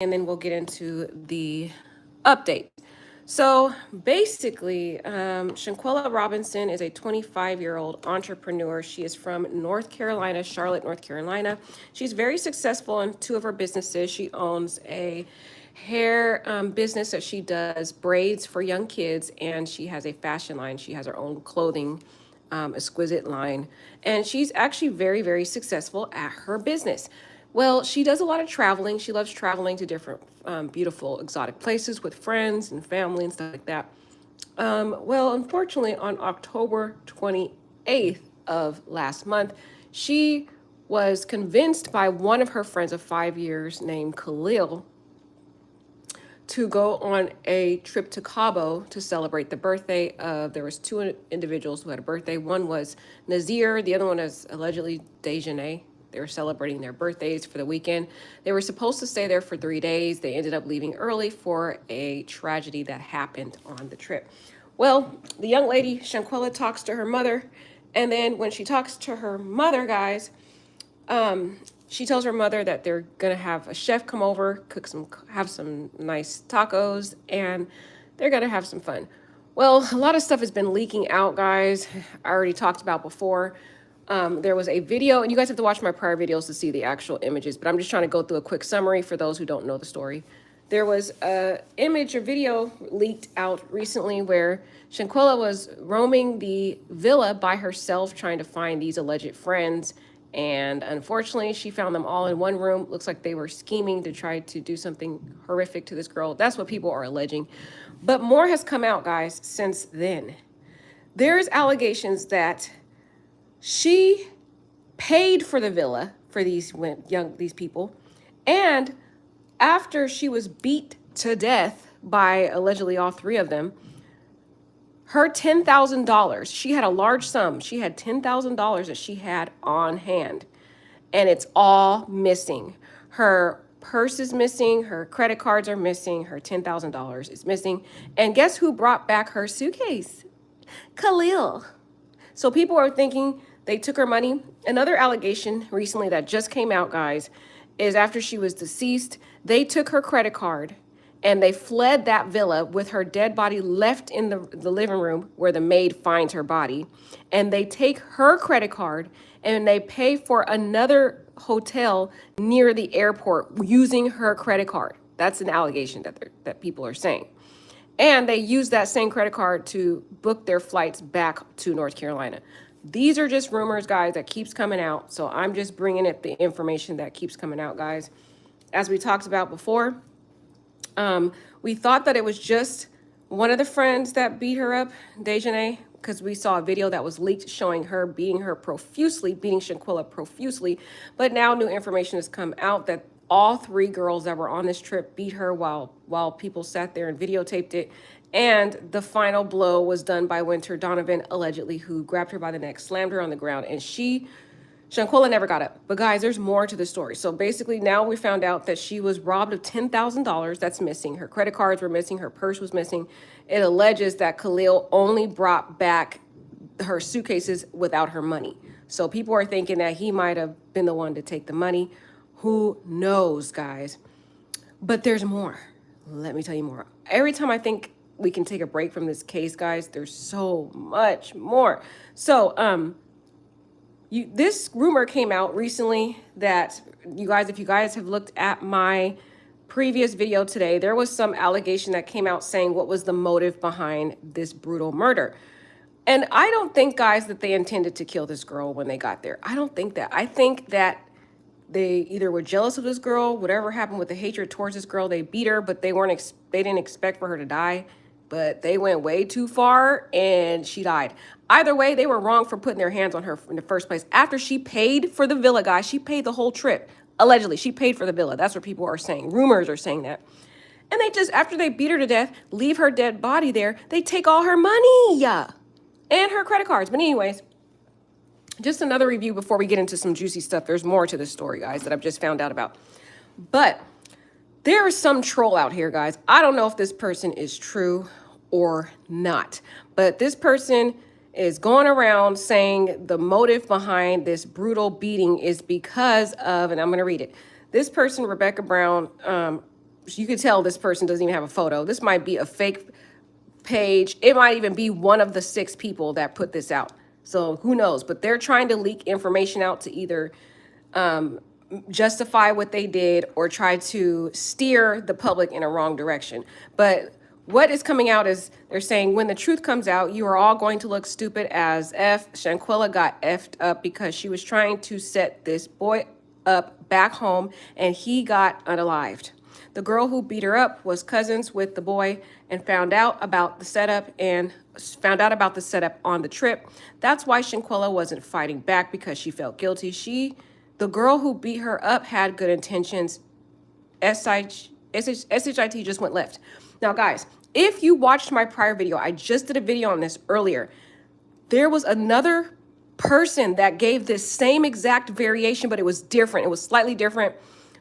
and then we'll get into the update. So basically, Shanquella Robinson is a 25-year-old entrepreneur. She is from North Carolina, Charlotte, North Carolina. She's very successful in two of her businesses. She owns a hair business that she does braids for young kids, and she has a fashion line. She has her own clothing exquisite line. And she's actually very, very successful at her business. Well, she does a lot of traveling. She loves traveling to different beautiful, exotic places with friends and family and stuff like that. Well, unfortunately, on October 28th of last month, she was convinced by one of her friends of 5 years named Khalil to go on a trip to Cabo to celebrate the birthday of, there was two individuals who had a birthday. One was Nazir, the other one is allegedly Dejanay. They were celebrating their birthdays for the weekend. They were supposed to stay there for 3 days. They ended up leaving early for a tragedy that happened on the trip. Well, the young lady, Shanquella, talks to her mother. And then when she talks to her mother, guys, she tells her mother that they're gonna have a chef come over, have some nice tacos, and they're gonna have some fun. Well, a lot of stuff has been leaking out, guys. I already talked about before. There was a video, and you guys have to watch my prior videos to see the actual images, but I'm just trying to go through a quick summary for those who don't know the story. There was a image or video leaked out recently where Shanquella was roaming the villa by herself trying to find these alleged friends. And unfortunately, she found them all in one room. Looks like they were scheming to try to do something horrific to this girl. That's what people are alleging. But more has come out, guys, since then. There's allegations that she paid for the villa for these people, and after she was beat to death by allegedly all three of them, her $10,000, she had a large sum. She had $10,000 that she had on hand, and it's all missing. Her purse is missing, her credit cards are missing, her $10,000 is missing. And guess who brought back her suitcase? Khalil. So people are thinking they took her money. Another allegation recently that just came out, guys, is after she was deceased, they took her credit card and they fled that villa with her dead body left in the living room where the maid finds her body. And they take her credit card and they pay for another hotel near the airport using her credit card. That's an allegation that people are saying. And they use that same credit card to book their flights back to North Carolina. These are just rumors, guys, that keeps coming out. So I'm just bringing it the information that keeps coming out, guys. As we talked about before, we thought that it was just one of the friends that beat her up, Dejanay, because we saw a video that was leaked showing her beating Shanquella profusely. But now new information has come out that all three girls that were on this trip beat her while people sat there and videotaped it. And the final blow was done by Winter Donovan, allegedly, who grabbed her by the neck, slammed her on the ground, and Shanquella never got up. But guys, there's more to the story. So basically now we found out that she was robbed of $10,000 that's missing. Her credit cards were missing. Her purse was missing. It alleges that Khalil only brought back her suitcases without her money. So people are thinking that he might have been the one to take the money. Who knows, guys? But there's more. Let me tell you more. Every time I think we can take a break from this case, guys, there's so much more. So, this rumor came out recently that if you guys have looked at my previous video today, there was some allegation that came out saying what was the motive behind this brutal murder. And I don't think, guys, that they intended to kill this girl when they got there. I don't think that. I think that they either were jealous of this girl, whatever happened with the hatred towards this girl, they beat her, but they didn't expect for her to die. But they went way too far and she died. Either way, they were wrong for putting their hands on her in the first place. After she paid for the villa, guys, she paid the whole trip. Allegedly, she paid for the villa. That's what people are saying. Rumors are saying that. And they just, after they beat her to death, leave her dead body there, they take all her money and her credit cards. But anyways, just another review before we get into some juicy stuff. There's more to this story, guys, that I've just found out about. But there is some troll out here, guys. I don't know if this person is true or not, but this person is going around saying the motive behind this brutal beating is because of, and I'm going to read it. This person, Rebecca Brown, you could tell this person doesn't even have a photo. This might be a fake page. It might even be one of the 6 people that put this out. So who knows? But they're trying to leak information out to either justify what they did or try to steer the public in a wrong direction. But what is coming out is they're saying when the truth comes out, you are all going to look stupid as F. Shanquella got effed up because she was trying to set this boy up back home and he got unalived. The girl who beat her up was cousins with the boy and found out about the setup on the trip. That's why Shanquella wasn't fighting back, because she felt guilty. The girl who beat her up had good intentions. SHIT just went left. Now, guys, if you watched my prior video, I just did a video on this earlier. There was another person that gave this same exact variation, but it was different. It was slightly different.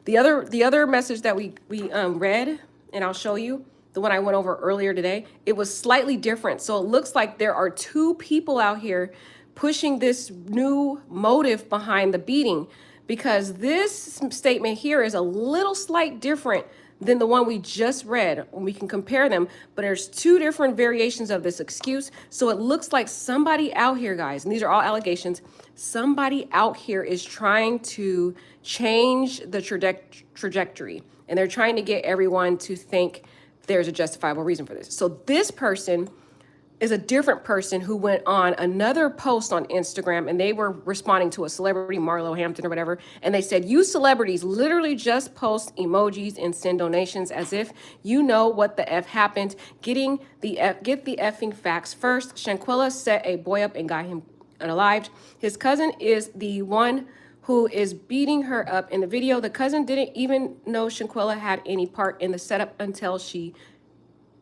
The other message that we read, and I'll show you, the one I went over earlier today, it was slightly different. So it looks like there are 2 people out here pushing this new motive behind the beating, because this statement here is a little slight different than the one we just read. We can compare them, but there's 2 different variations of this excuse. So it looks like somebody out here, guys, and these are all allegations, somebody out here is trying to change the trajectory, and they're trying to get everyone to think there's a justifiable reason for this. So this person is a different person who went on another post on Instagram, and they were responding to a celebrity, Marlo Hampton or whatever, and they said, you celebrities literally just post emojis and send donations as if you know what the F happened. Get the effing facts first. Shanquella set a boy up and got him unalived. His cousin is the one who is beating her up in the video. The cousin didn't even know Shanquella had any part in the setup until she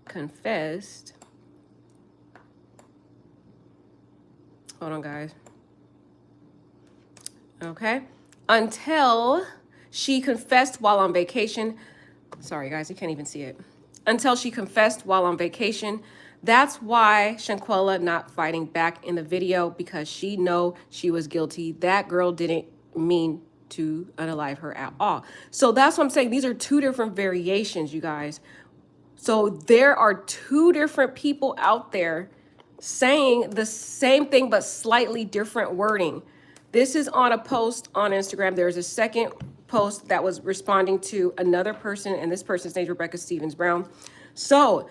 confessed. Hold on, guys. Okay. Until she confessed while on vacation. Sorry, guys, you can't even see it. Until she confessed while on vacation. That's why Shanquella not fighting back in the video, because she know she was guilty. That girl didn't mean to unalive her at all. So that's what I'm saying. These are 2 different variations, you guys. So there are 2 different people out there saying the same thing but slightly different wording. This is on a post on Instagram. There's a second post that was responding to another person, and this person's name is Rebecca Stevens Brown. So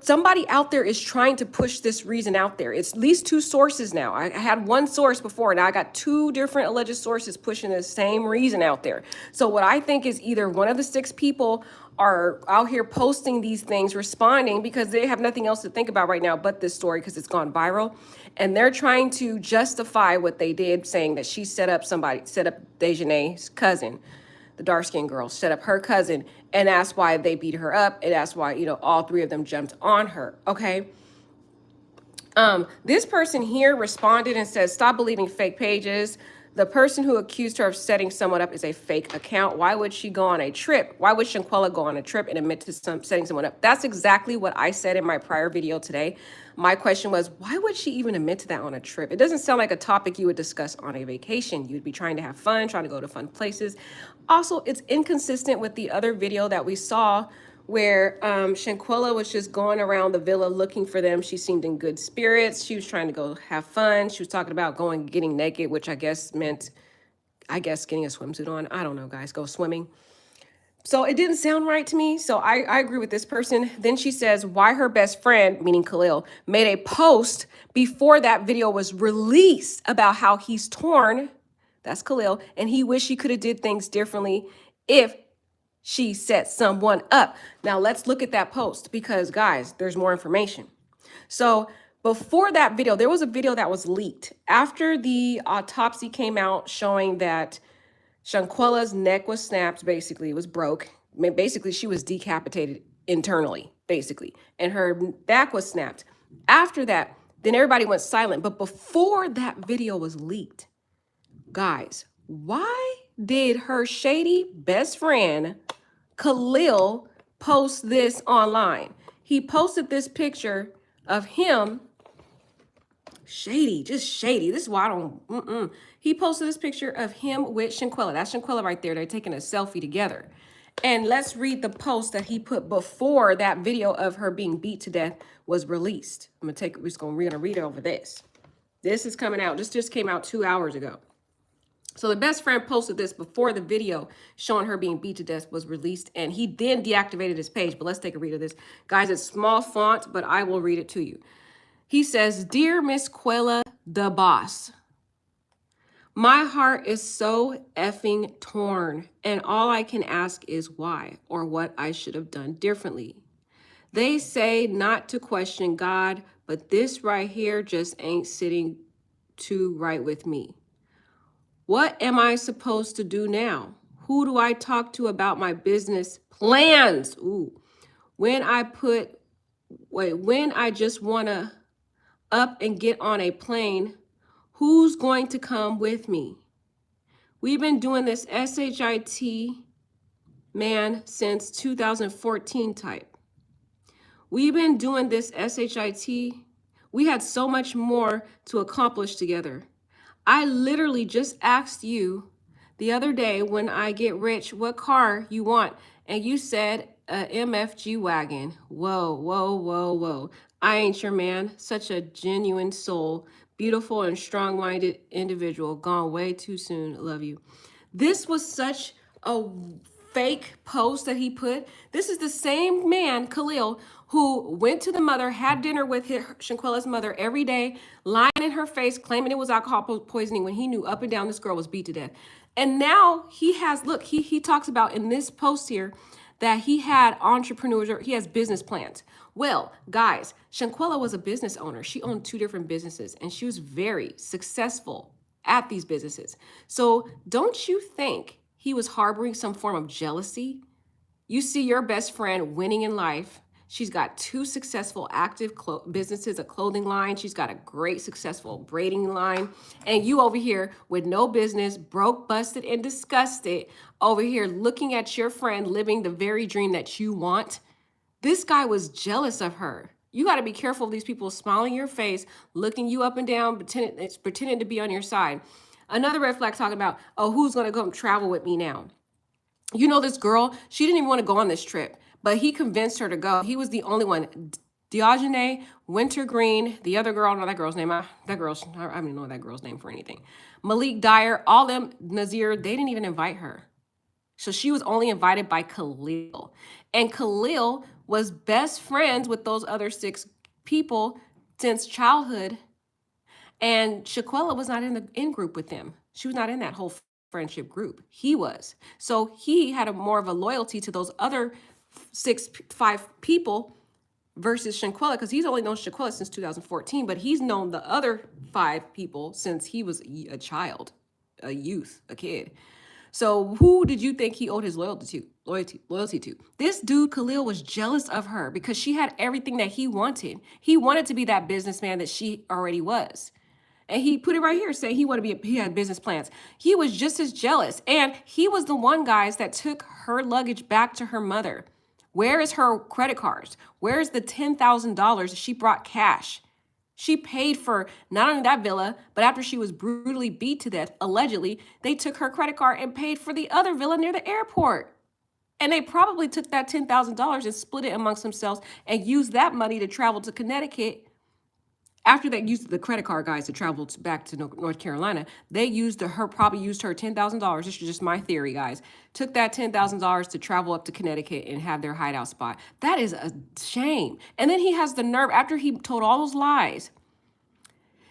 somebody out there is trying to push this reason out there. It's at least 2 sources now. I had 1 source before, now I got 2 different alleged sources pushing the same reason out there. So what I think is either one of the 6 people are out here posting these things, responding because they have nothing else to think about right now but this story, because it's gone viral, and they're trying to justify what they did, saying that she set up Dejanay's cousin, the dark-skinned girl, set up her cousin, and that's why they beat her up, and that's why, you know, all 3 of them jumped on her. Okay. This person here responded and says, stop believing fake pages. The person who accused her of setting someone up is a fake account. Why would she go on a trip? Why would Shanquella go on a trip and admit to setting someone up? That's exactly what I said in my prior video today. My question was, why would she even admit to that on a trip? It doesn't sound like a topic you would discuss on a vacation. You'd be trying to have fun, trying to go to fun places. Also, it's inconsistent with the other video that we saw where Shanquella was just going around the villa looking for them. She seemed in good spirits. She was trying to go have fun. She was talking about getting naked, which I guess meant, getting a swimsuit on. I don't know, guys, go swimming. So it didn't sound right to me. So I agree with this person. Then she says why her best friend, meaning Khalil, made a post before that video was released about how he's torn. That's Khalil. And he wished he could have did things differently if she set someone up. Now let's look at that post, because guys, there's more information. So before that video, there was a video that was leaked after the autopsy came out showing that Shanquella's neck was snapped, basically it was broke. Basically she was decapitated internally, basically, and her back was snapped. After that, then everybody went silent. But before that video was leaked, guys, why did her shady best friend Khalil post this online? He posted this picture of him, shady, just shady. This is why I don't, He posted this picture of him with Shanquella. That's Shanquella right there. They're taking a selfie together. And let's read the post that he put before that video of her being beat to death was released. We're gonna read over this. This is coming out. This just came out 2 hours ago. So the best friend posted this before the video showing her being beat to death was released, and he then deactivated his page. But let's take a read of this. Guys, it's small font, but I will read it to you. He says, "Dear Miss Quella, the boss, my heart is so effing torn, and all I can ask is why or what I should have done differently. They say not to question God, but this right here just ain't sitting too right with me. What am I supposed to do now? Who do I talk to about my business plans? Ooh, when I just want to up and get on a plane, who's going to come with me? We've been doing this SHIT, man, since 2014 type. We've been doing this SHIT. We had so much more to accomplish together. I literally just asked you the other day when I get rich what car you want, and you said a MFG wagon. Whoa, whoa, whoa, whoa. I ain't your man. Such a genuine soul, beautiful and strong-minded individual. Gone way too soon. Love you." This was such a fake post that he put. This is the same man, Khalil, who went to the mother, had dinner with Shanquella's mother every day, lying in her face, claiming it was alcohol poisoning when he knew up and down this girl was beat to death. And now he has, look, he talks about in this post here that he had entrepreneurs, or he has business plans. Well, guys, Shanquella was a business owner. She owned 2 different businesses, and she was very successful at these businesses. So don't you think he was harboring some form of jealousy? You see your best friend winning in life. She's got 2 successful active businesses, a clothing line. She's got a great successful braiding line. And you over here with no business, broke, busted, and disgusted, over here looking at your friend living the very dream that you want. This guy was jealous of her. You got to be careful of these people smiling in your face, looking you up and down, pretending to be on your side. Another red flag talking about, oh, who's going to come travel with me now? You know, this girl, she didn't even want to go on this trip, but he convinced her to go. He was the only one. Diogene, Wintergreen, the other girl, I don't know that girl's name. I don't even know that girl's name for anything. Malik Dyer, all them, Nazir, they didn't even invite her. So she was only invited by Kahlil. And Khalil was best friends with those other 6 people since childhood. And Shanquella was not in the in-group with them. She was not in that whole friendship group. He was. So he had more of a loyalty to those other 5 people versus Shanquella, because he's only known Shanquella since 2014, but he's known the other 5 people since he was a child, a youth, a kid. So who did you think he owed his loyalty to? This dude, Khalil, was jealous of her because she had everything that he wanted. He wanted to be that businessman that she already was. And he put it right here saying he had business plans. He was just as jealous. And he was the one, guys, that took her luggage back to her mother. Where is her credit cards? Where's the $10,000 she brought cash? She paid for not only that villa, but after she was brutally beat to death, allegedly, they took her credit card and paid for the other villa near the airport. And they probably took that $10,000 and split it amongst themselves and used that money to travel to Connecticut. After they used the credit card guys to travel back to North Carolina, they probably used her $10,000. This is just my theory, guys. Took that $10,000 to travel up to Connecticut and have their hideout spot. That is a shame. And then he has the nerve, after he told all those lies,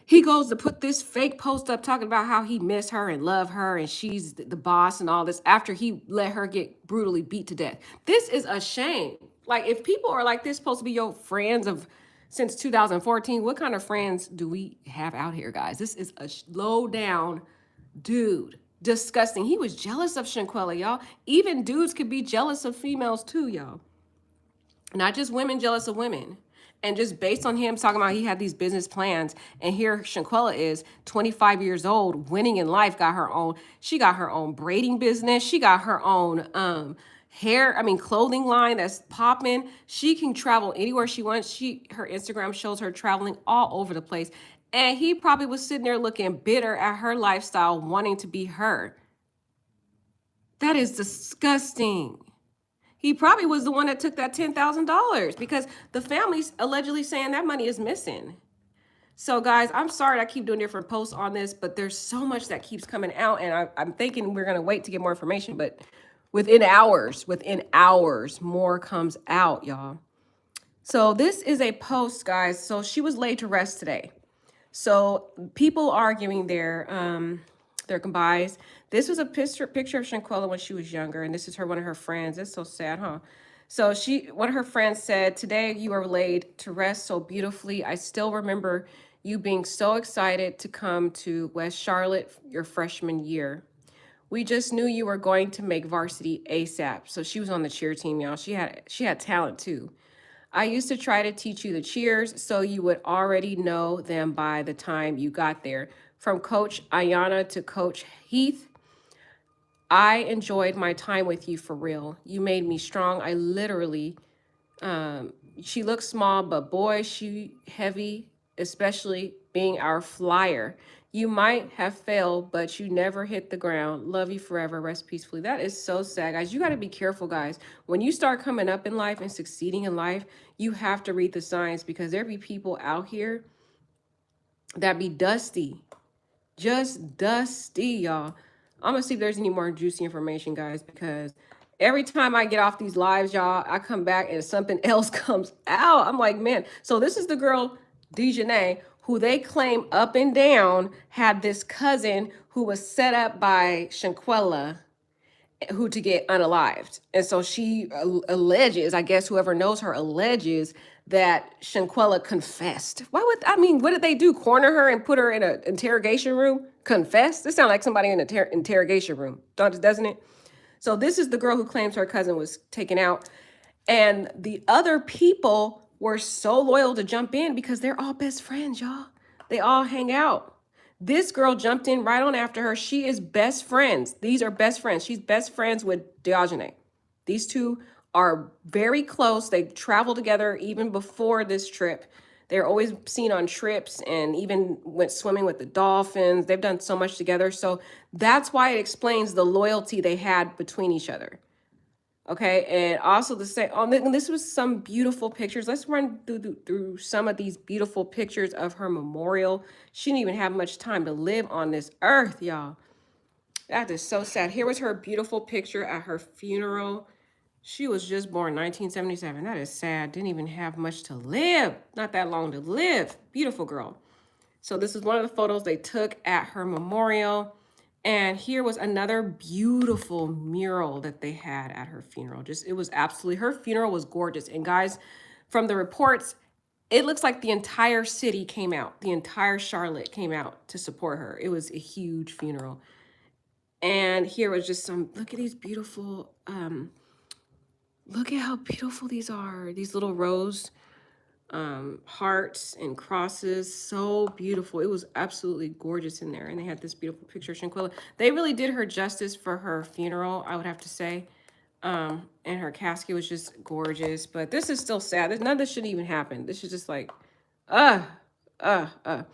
he goes to put this fake post up talking about how he missed her and love her and she's the boss and all this after he let her get brutally beat to death. This is a shame. Like, if people are like this supposed to be your friends of since 2014, what kind of friends do we have out here, guys? This is a low down dude. Disgusting. He was jealous of Shanquella, y'all. Even dudes could be jealous of females too, y'all. Not just women jealous of women. And just based on him talking about he had these business plans, and here Shanquella is 25 years old, winning in life, she got her own braiding business. She got her own clothing line that's popping. She can travel anywhere she wants. Her Instagram shows her traveling all over the place. And he probably was sitting there looking bitter at her lifestyle, wanting to be her. That is disgusting. He probably was the one that took that $10,000 because the family's allegedly saying that money is missing. So guys, I'm sorry I keep doing different posts on this, but there's so much that keeps coming out, and I'm thinking we're gonna wait to get more information, but within hours, more comes out, y'all. So this is a post, guys. So she was laid to rest today. So people arguing their goodbyes. This was a picture of Shanquella when she was younger, and this is one of her friends. It's so sad, huh? So one of her friends said, "Today you are laid to rest so beautifully. I still remember you being so excited to come to West Charlotte your freshman year. We just knew you were going to make varsity ASAP." So she was on the cheer team, y'all. She had talent too. "I used to try to teach you the cheers so you would already know them by the time you got there. From Coach Ayana to Coach Heath, I enjoyed my time with you for real. You made me strong. I literally, she looks small, but boy, she heavy, especially being our flyer. You might have failed, but you never hit the ground. Love you forever. Rest peacefully." That is so sad, guys. You got to be careful, guys. When you start coming up in life and succeeding in life, you have to read the signs, because there be people out here that be dusty. Just dusty, y'all. I'm going to see if there's any more juicy information, guys, because every time I get off these lives, y'all, I come back and something else comes out. I'm like, man. So this is the girl, Dejanay, who they claim up and down had this cousin who was set up by Shanquella who to get unalived. And so she alleges, I guess whoever knows her alleges that Shanquella confessed. What did they do? Corner her and put her in an interrogation room? Confess? This sounds like somebody in an interrogation room, doesn't it? So this is the girl who claims her cousin was taken out. And the other people were so loyal to jump in because they're all best friends, y'all. They all hang out. This girl jumped in right on after her. She is best friends. These are best friends. She's best friends with Diogenes. These two are very close. They travel together even before this trip. They're always seen on trips and even went swimming with the dolphins. They've done so much together. So that's why it explains the loyalty they had between each other. Okay, and also the same. This was some beautiful pictures. Let's run through some of these beautiful pictures of her memorial. She didn't even have much time to live on this earth, y'all. That is so sad. Here was her beautiful picture at her funeral. She was just born 1977. That is sad. Didn't even have much to live. Not that long to live. Beautiful girl. So this is one of the photos they took at her memorial. And here was another beautiful mural that they had at her funeral. It was absolutely, her funeral was gorgeous. And guys, from the reports, it looks like the entire city came out. The entire Charlotte came out to support her. It was a huge funeral. And here was just look at these beautiful, look at how beautiful these are. These little rose hearts and crosses, so beautiful. It was absolutely gorgeous in there. And they had this beautiful picture of Shanquella. They really did her justice for her funeral, I would have to say. And her casket was just gorgeous. But this is still sad. None of this shouldn't even happen. This is just like, Okay,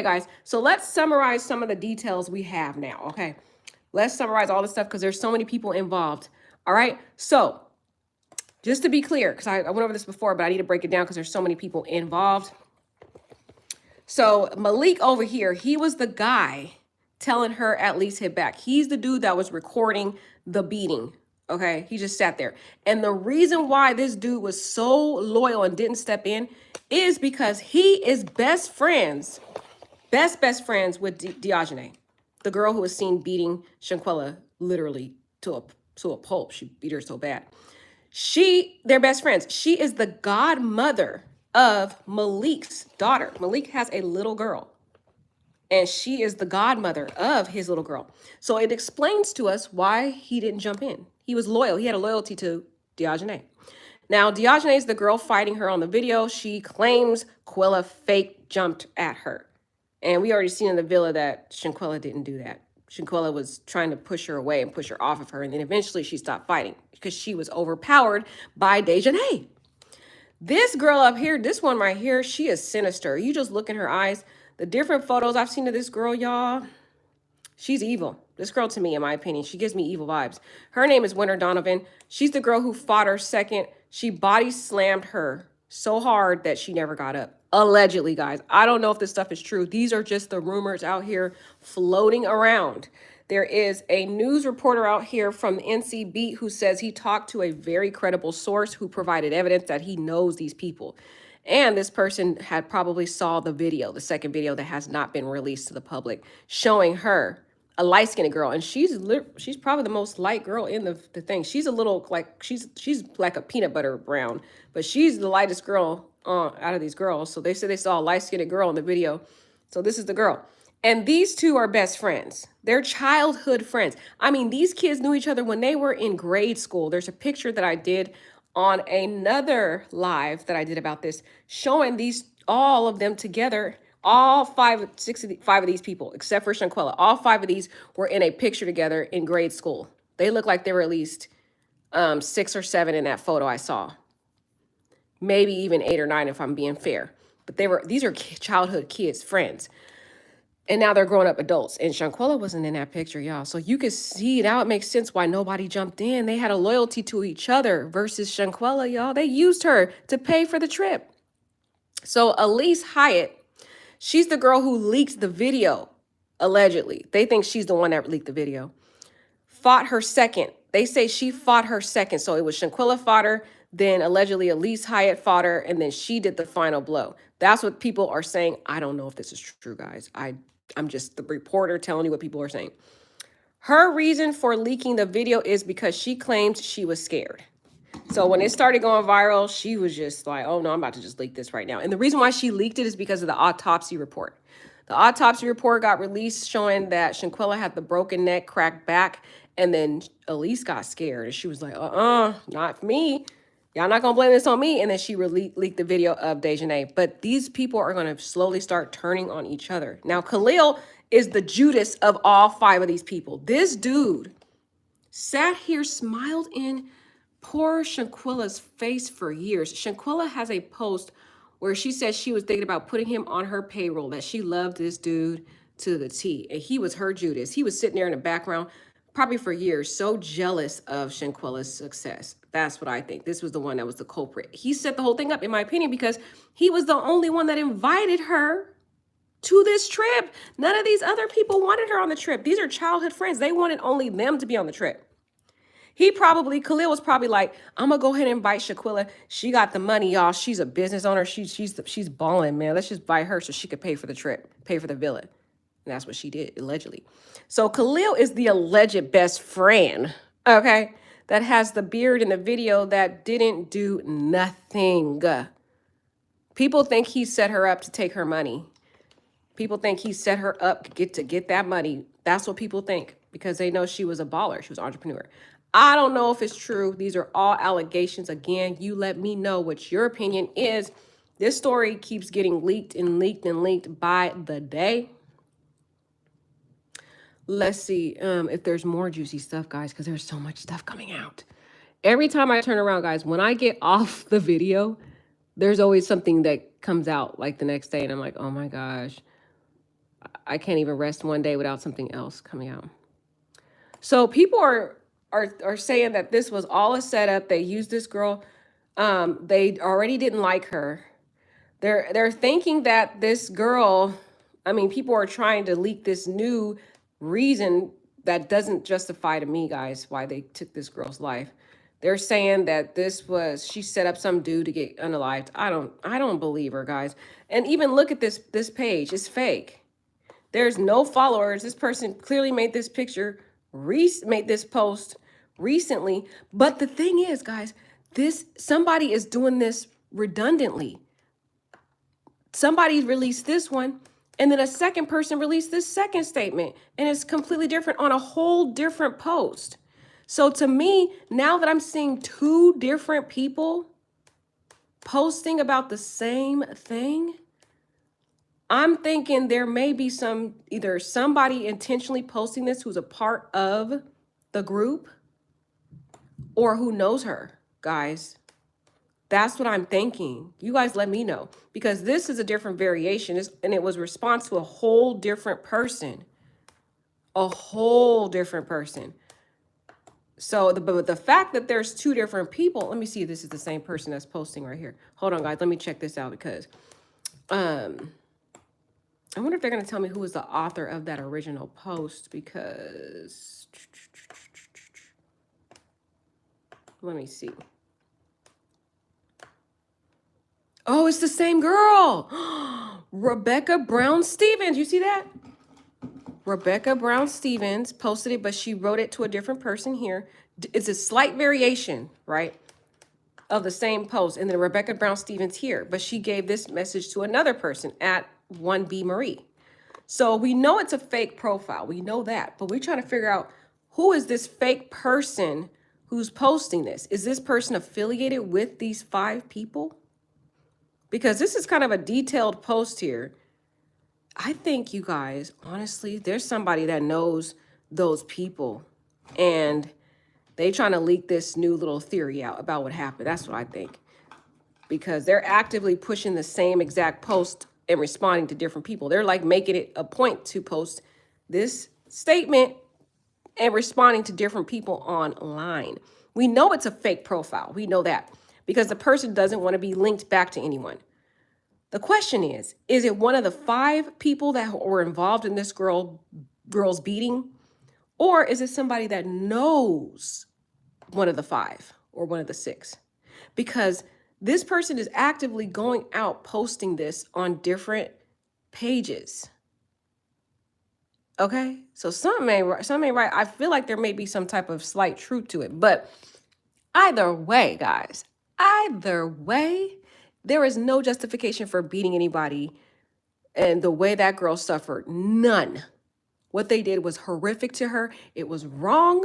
guys. So let's summarize some of the details we have now. Okay. Let's summarize all this stuff because there's so many people involved. All right. So just to be clear, because I went over this before, but I need to break it down because there's so many people involved. So Malik over here, he was the guy telling her at least hit back. He's the dude that was recording the beating. Okay, he just sat there. And the reason why this dude was so loyal and didn't step in is because he is best friends with Diogenes, the girl who was seen beating Shanquella literally to a pulp. She beat her so bad. They're best friends. She is the godmother of Malik's daughter. Malik has a little girl, and she is the godmother of his little girl. So it explains to us why he didn't jump in. He was loyal. He had a loyalty to Diogenes. Now, Diogenes, the girl fighting her on the video, she claims Quella fake jumped at her. And we already seen in the villa that Shanquella didn't do that. Shanquella was trying to push her away and push her off of her. And then eventually she stopped fighting because she was overpowered by Dejanay. This girl up here, this one right here, she is sinister. You just look in her eyes. The different photos I've seen of this girl, y'all, she's evil. This girl, to me, in my opinion, she gives me evil vibes. Her name is Winter Donovan. She's the girl who fought her second. She body slammed her so hard that she never got up. Allegedly, guys. I don't know if this stuff is true. These are just the rumors out here floating around. There is a news reporter out here from the NC Beat who says he talked to a very credible source who provided evidence that he knows these people. And this person had probably saw the video, the second video that has not been released to the public, showing her, a light-skinned girl, and she's probably the most light girl in the thing. She's a little like she's like a peanut butter brown, but she's the lightest girl out of these girls. So they said they saw a light-skinned girl in the video. So this is the girl. And these two are best friends. They're childhood friends. I mean, these kids knew each other when they were in grade school. There's a picture that I did on another live that I did about this, showing these all of them together. All five of these people, except for Shanquella, all five of these were in a picture together in grade school. They look like they were at least 6 or 7 in that photo I saw. Maybe even 8 or 9 if I'm being fair. But these are childhood kids, friends. And now they're grown up adults. And Shanquella wasn't in that picture, y'all. So you can see now it makes sense why nobody jumped in. They had a loyalty to each other versus Shanquella, y'all. They used her to pay for the trip. So Elise Hyatt, she's the girl who leaked the video, allegedly. They think she's the one that leaked the video. Fought her second. They say she fought her second. So it was Shanquella fought her, then allegedly Elise Hyatt fought her, and then she did the final blow. That's what people are saying. I don't know if this is true, guys. I'm just the reporter telling you what people are saying. Her reason for leaking the video is because she claims she was scared. So when it started going viral, she was just like, oh no, I'm about to just leak this right now. And the reason why she leaked it is because of the autopsy report. The autopsy report got released showing that Shanquella had the broken neck, cracked back, and then Elise got scared. And she was like, not me. Y'all not going to blame this on me. And then she leaked the video of Dejanay. But these people are going to slowly start turning on each other. Now, Khalil is the Judas of all 5 of these people. This dude sat here, smiled in poor Shanquella's face for years. Shanquella has a post where she says she was thinking about putting him on her payroll, that she loved this dude to the T. And he was her Judas. He was sitting there in the background, probably for years, so jealous of Shanquella's success. That's what I think. This was the one that was the culprit. He set the whole thing up, in my opinion, because he was the only one that invited her to this trip. None of these other people wanted her on the trip. These are childhood friends. They wanted only them to be on the trip. Khalil was probably like, I'm gonna go ahead and invite Shanquella. She got the money, y'all. She's a business owner. She's balling, man. Let's just invite her so she could pay for the trip, pay for the villa. And that's what she did, allegedly. So Khalil is the alleged best friend, okay, that has the beard in the video that didn't do nothing. People think he set her up to take her money. People think he set her up to get that money. That's what people think because they know she was a baller. She was an entrepreneur. I don't know if it's true. These are all allegations. Again, you let me know what your opinion is. This story keeps getting leaked and leaked and leaked by the day. Let's see if there's more juicy stuff, guys, because there's so much stuff coming out. Every time I turn around, guys, when I get off the video, there's always something that comes out like the next day. And I'm like, oh my gosh, I can't even rest one day without something else coming out. So people are saying that this was all a setup. They used this girl. They already didn't like her. They're thinking that this girl, I mean, people are trying to leak this new reason that doesn't justify to me, guys, why they took this girl's life. They're saying that she set up some dude to get unalived. I don't believe her, guys. And even look at this page. It's fake. There's no followers. This person clearly made this picture, made this post recently. But the thing is, guys, somebody is doing this redundantly. Somebody released this one, and then a second person released this second statement, and it's completely different on a whole different post. So to me, now that I'm seeing 2 different people posting about the same thing, I'm thinking there may be either somebody intentionally posting this who's a part of the group or who knows her, guys. That's what I'm thinking. You guys let me know, because this is a different variation, and it was response to a whole different person. a whole different person. So but the fact that there's two different people, let me see if this is the same person that's posting right here. Hold on, guys. Let me check this out because I wonder if they're going to tell me who was the author of that original post because let me see. Oh, it's the same girl. Rebecca Brown Stevens. You see that? Rebecca Brown Stevens posted it, but she wrote it to a different person here. It's a slight variation, right, of the same post. And then Rebecca Brown Stevens here, but she gave this message to another person at 1B Marie. So we know it's a fake profile. We know that, but we're trying to figure out who is this fake person who's posting this? Is this person affiliated with these 5 people? Because this is kind of a detailed post here. I think, you guys, honestly, there's somebody that knows those people and they trying to leak this new little theory out about what happened. That's what I think. Because they're actively pushing the same exact post and responding to different people. They're like making it a point to post this statement and responding to different people online. We know it's a fake profile. We know that because the person doesn't want to be linked back to anyone. The question is it one of the 5 people that were involved in this girl's beating? Or is it somebody that knows one of the 5 or one of the 6? Because this person is actively going out posting this on different pages. Okay, so something ain't right. I feel like there may be some type of slight truth to it, but either way, guys, either way, there is no justification for beating anybody and the way that girl suffered. None. What they did was horrific to her. It was wrong.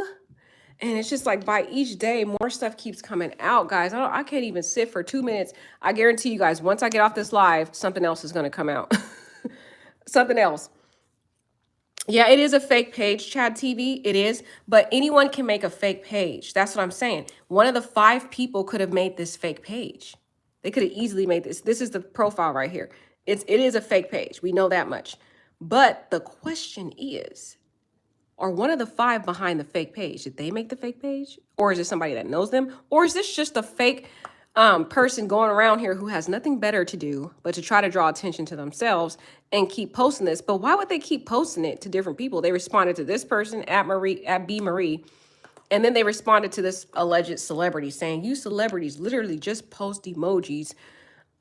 And it's just like by each day, more stuff keeps coming out, guys. I can't even sit for 2 minutes. I guarantee you guys, once I get off this live, something else is going to come out. Something else. Yeah, it is a fake page, Chad TV. It is. But anyone can make a fake page. That's what I'm saying. One of the 5 people could have made this fake page. They could have easily made this. This is the profile right here. It is a fake page. We know that much. But the question is, are one of the 5 behind the fake page? Did they make the fake page? Or is it somebody that knows them? Or is this just a fake person going around here who has nothing better to do but to try to draw attention to themselves and keep posting this? But why would they keep posting it to different people? They responded to this person at B Marie, and then they responded to this alleged celebrity saying, you celebrities literally just post emojis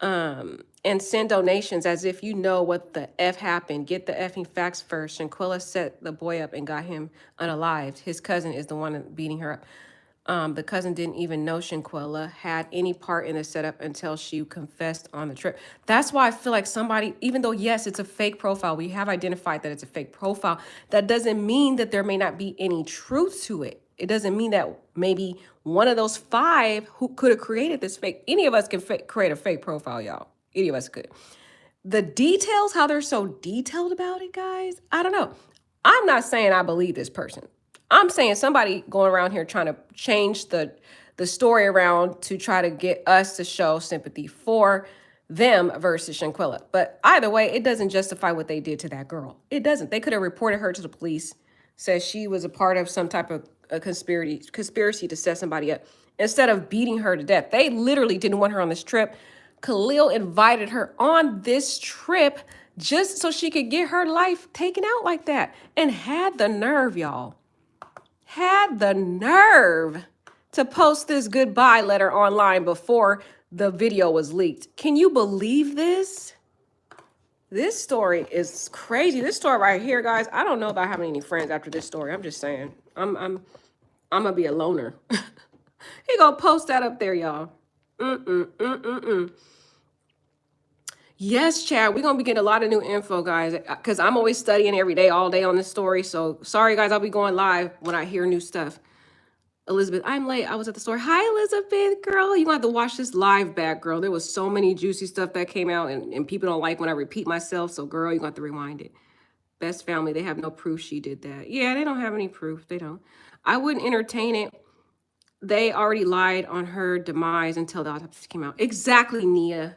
and send donations as if you know what the F happened. Get the effing facts first. Shanquella set the boy up and got him unalived. His cousin is the one beating her up. The cousin didn't even know Shanquella had any part in the setup until she confessed on the trip. That's why I feel like somebody, even though, yes, it's a fake profile, we have identified that it's a fake profile, that doesn't mean that there may not be any truth to it. It doesn't mean that maybe one of those 5 who could have created this fake, any of us can create a fake profile, y'all. Any of us could. The details, how they're so detailed about it, guys, I don't know. I'm not saying I believe this person. I'm saying somebody going around here trying to change the story around to try to get us to show sympathy for them versus Shanquella. But either way, it doesn't justify what they did to that girl. It doesn't. They could have reported her to the police, says she was a part of some type of a conspiracy to set somebody up instead of beating her to death. They literally didn't want her on this trip. Khalil invited her on this trip just so she could get her life taken out like that, and had the nerve, y'all, had the nerve to post this goodbye letter online before the video was leaked. Can you believe this? This story is crazy. This story right here, guys, I don't know about having any friends after this story. I'm just saying. I'm gonna be a loner. He gonna post that up there, y'all. Yes, Chad, we're gonna be getting a lot of new info, guys, because I'm always studying every day, all day on this story. So sorry, guys, I'll be going live when I hear new stuff. Elizabeth, I'm late. I was at the store. Hi, Elizabeth, girl. You gonna have to watch this live back, girl. There was so many juicy stuff that came out, and people don't like when I repeat myself. So, girl, you're gonna have to rewind it. Best family, they have no proof she did that. Yeah, they don't have any proof. They don't. I wouldn't entertain it. They already lied on her demise until the autopsy came out. Exactly, Nia.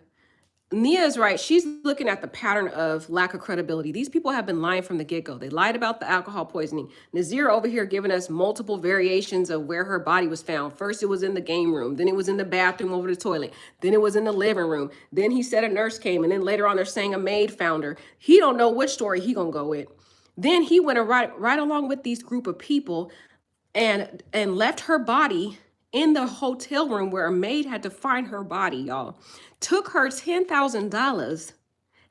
Nia is right. She's looking at the pattern of lack of credibility. These people have been lying from the get-go. They lied about the alcohol poisoning. Nazir over here giving us multiple variations of where her body was found. First, it was in the game room. Then it was in the bathroom over the toilet. Then it was in the living room. Then he said a nurse came. And then later on, they're saying a maid found her. He don't know which story he gonna go with. Then he went right along with these group of people and left her body in the hotel room where a maid had to find her body, y'all. Took her $10,000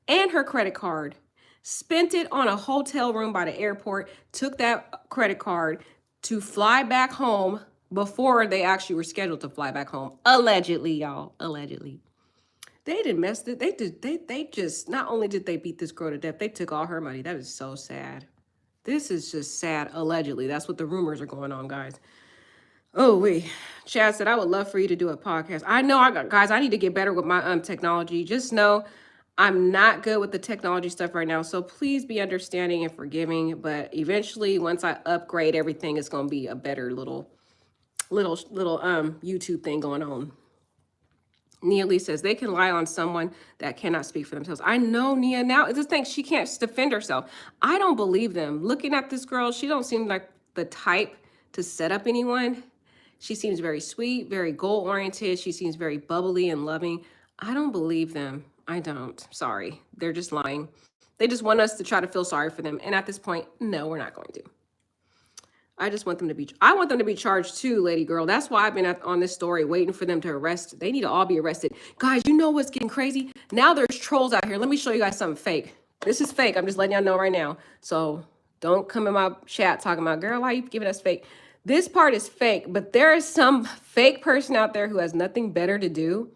and her credit card, spent it on a hotel room by the airport, took that credit card to fly back home before they actually were scheduled to fly back home. Allegedly, y'all, allegedly. They didn't mess it. They just, not only did they beat this girl to death, they took all her money. That is so sad. This is just sad, allegedly. That's what the rumors are going on, guys. Oh, wait. Chad said, I would love for you to do a podcast. I know, guys, I need to get better with my technology. Just know I'm not good with the technology stuff right now. So please be understanding and forgiving. But eventually, once I upgrade everything, it's going to be a better little YouTube thing going on. Nia Lee says, they can lie on someone that cannot speak for themselves. I know, Nia. Now, it's just think she can't defend herself. I don't believe them. Looking at this girl, she don't seem like the type to set up anyone. She seems very sweet, very goal-oriented. She seems very bubbly and loving. I don't believe them. I don't. Sorry. They're just lying. They just want us to try to feel sorry for them. And at this point, no, we're not going to. I just want them to be, I want them to be charged too, lady girl. That's why I've been on this story waiting for them to arrest. They need to all be arrested. Guys, you know what's getting crazy? Now there's trolls out here. Let me show you guys something fake. This is fake. I'm just letting y'all know right now. So don't come in my chat talking about, girl, why are you giving us fake? This part is fake, but there is some fake person out there who has nothing better to do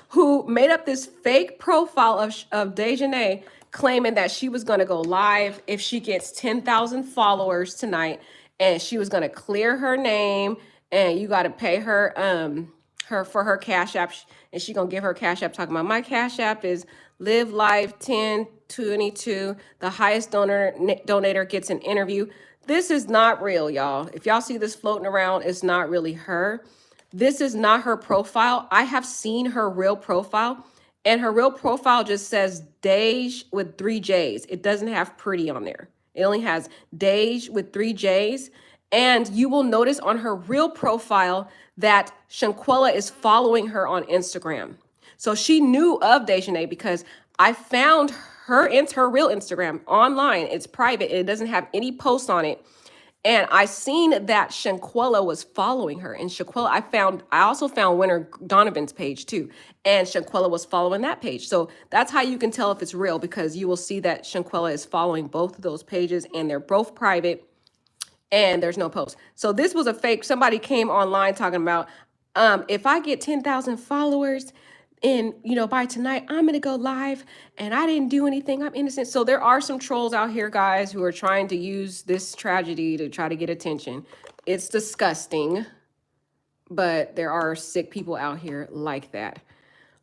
who made up this fake profile of Dejanay, claiming that she was going to go live if she gets 10,000 followers tonight, and she was going to clear her name, and you got to pay her for her cash app, and she going to give her cash app, talking about my cash app is live live 1022. The highest donator gets an interview. This is not real, y'all. If y'all see this floating around, it's not really her. This is not her profile. I have seen her real profile, and her real profile just says Dej with 3 J's. It doesn't have pretty on there. It only has Dej with 3 J's. And you will notice on her real profile that Shanquella is following her on Instagram. So she knew of Dejanay because I found her real Instagram online. It's private. It doesn't have any posts on it. And I seen that Shanquella was following her. And Shanquella, I also found Winter Donovan's page too. And Shanquella was following that page. So that's how you can tell if it's real, because you will see that Shanquella is following both of those pages, and they're both private and there's no post. So this was a fake. Somebody came online talking about, if I get 10,000 followers, and by tonight I'm gonna go live and I didn't do anything, I'm innocent. So there are some trolls out here, guys, who are trying to use this tragedy to try to get attention. It's disgusting, but there are sick people out here like that.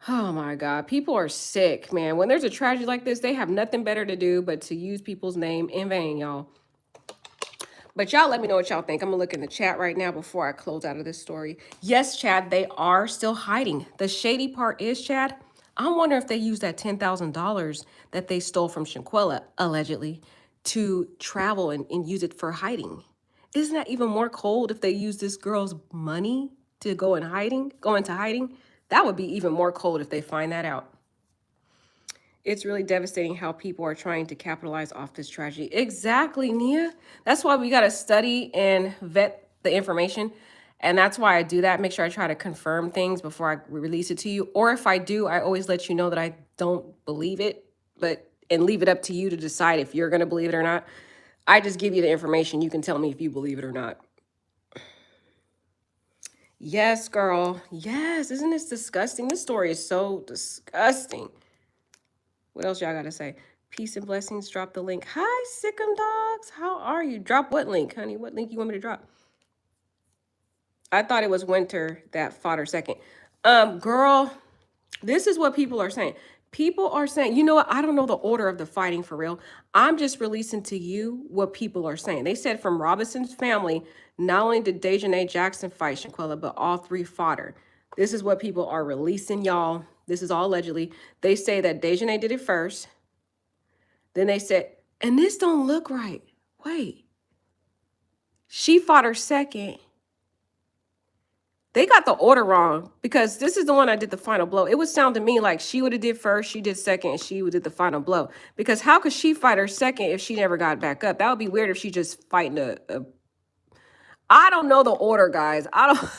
Oh my God, people are sick, man. When there's a tragedy like this, they have nothing better to do but to use people's name in vain, y'all. But y'all let me know what y'all think. I'm gonna look in the chat right now before I close out of this story. Yes, Chad, they are still hiding. The shady part is, Chad, I wonder if they used that $10,000 that they stole from Shanquella, allegedly, to travel and use it for hiding. Isn't that even more cold if they use this girl's money to go into hiding? That would be even more cold if they find that out. It's really devastating how people are trying to capitalize off this tragedy. Exactly, Nia. That's why we got to study and vet the information. And that's why I do that. Make sure I try to confirm things before I release it to you. Or if I do, I always let you know that I don't believe it, and leave it up to you to decide if you're going to believe it or not. I just give you the information. You can tell me if you believe it or not. Yes, girl. Yes. Isn't this disgusting? This story is so disgusting. What else y'all got to say? Peace and blessings. Drop the link. Hi, Sickum Dogs. How are you? Drop what link, honey? What link you want me to drop? I thought it was Winter that fought her second. Girl, this is what people are saying. People are saying, you know what? I don't know the order of the fighting for real. I'm just releasing to you what people are saying. They said from Robinson's family, not only did Dejanay Jackson fight Shanquella, but all 3 fought her. This is what people are releasing, y'all. This is all allegedly. They say that Dejanay did it first. Then they said, and this don't look right. Wait. She fought her second. They got the order wrong because this is the one I did the final blow. It would sound to me like she would have did first, she did second, and she would did the final blow. Because how could she fight her second if she never got back up? That would be weird if she just fighting a I don't know the order, guys. I don't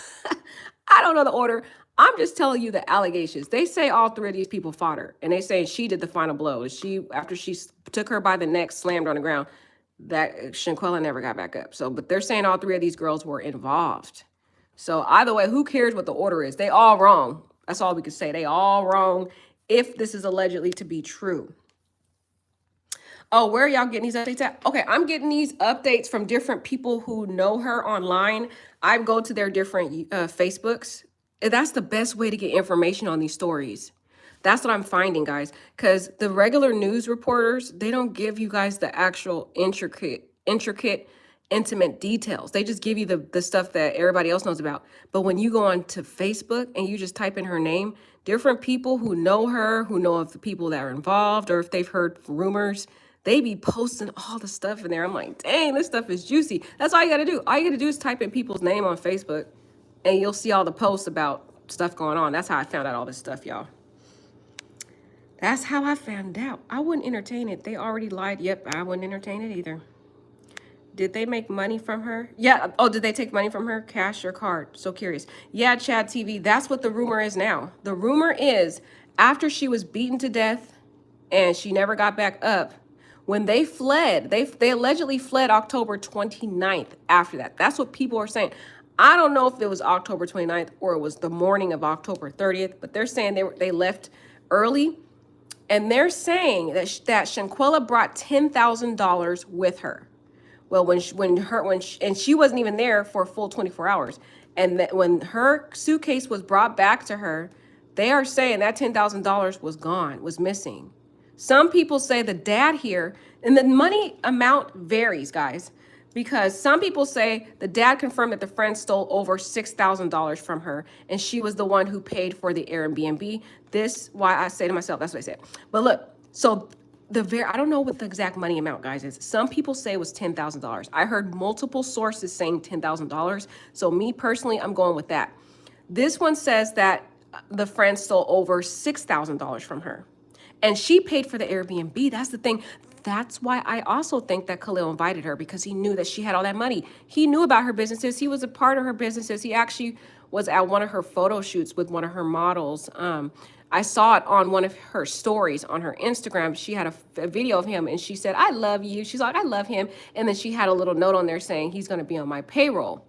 I don't know the order. I'm just telling you the allegations. They say all three of these people fought her, and they say she did the final blow. She, after she took her by the neck, slammed her on the ground, that Shanquella never got back up. So, but they're saying all three of these girls were involved. So either way, who cares what the order is? They all wrong. That's all we can say. They all wrong if this is allegedly to be true. Oh, where are y'all getting these updates at? Okay, I'm getting these updates from different people who know her online. I go to their different Facebooks. That's the best way to get information on these stories. That's what I'm finding, guys, because the regular news reporters, they don't give you guys the actual intricate, intimate details. They just give you the stuff that everybody else knows about. But when you go on to Facebook and you just type in her name, different people who know her, who know of the people that are involved, or if they've heard rumors, they be posting all the stuff in there. I'm like, dang, this stuff is juicy. That's all you got to do. All you got to do is type in people's name on Facebook and you'll see all the posts about stuff going on. That's how I found out all this stuff, y'all. That's how I found out. I wouldn't entertain it. They already lied. Yep, I wouldn't entertain it either. Did they make money from her? Yeah. Oh, did they take money from her? Cash or card? So curious. Yeah, Chad TV. That's what the rumor is now. The rumor is after she was beaten to death and she never got back up, when they fled, they allegedly fled October 29th after that. That's what people are saying. I don't know if it was October 29th or it was the morning of October 30th, but they're saying they left early. And they're saying that Shanquella brought $10,000 with her. Well, and she wasn't even there for a full 24 hours. And that when her suitcase was brought back to her, they are saying that $10,000 was gone, was missing. Some people say the dad here, and the money amount varies, guys, because some people say the dad confirmed that the friend stole over $6,000 from her, and she was the one who paid for the Airbnb. This, why I say to myself, that's what I said. But look, so I don't know what the exact money amount, guys, is. Some people say it was $10,000. I heard multiple sources saying $10,000. So me personally, I'm going with that. This one says that the friend stole over $6,000 from her. And she paid for the Airbnb. That's the thing. That's why I also think that Khalil invited her, because he knew that she had all that money. He knew about her businesses. He was a part of her businesses. He actually was at one of her photo shoots with one of her models. I saw it on one of her stories on her Instagram. She had a video of him and she said, I love you. She's like, I love him. And then she had a little note on there saying he's going to be on my payroll.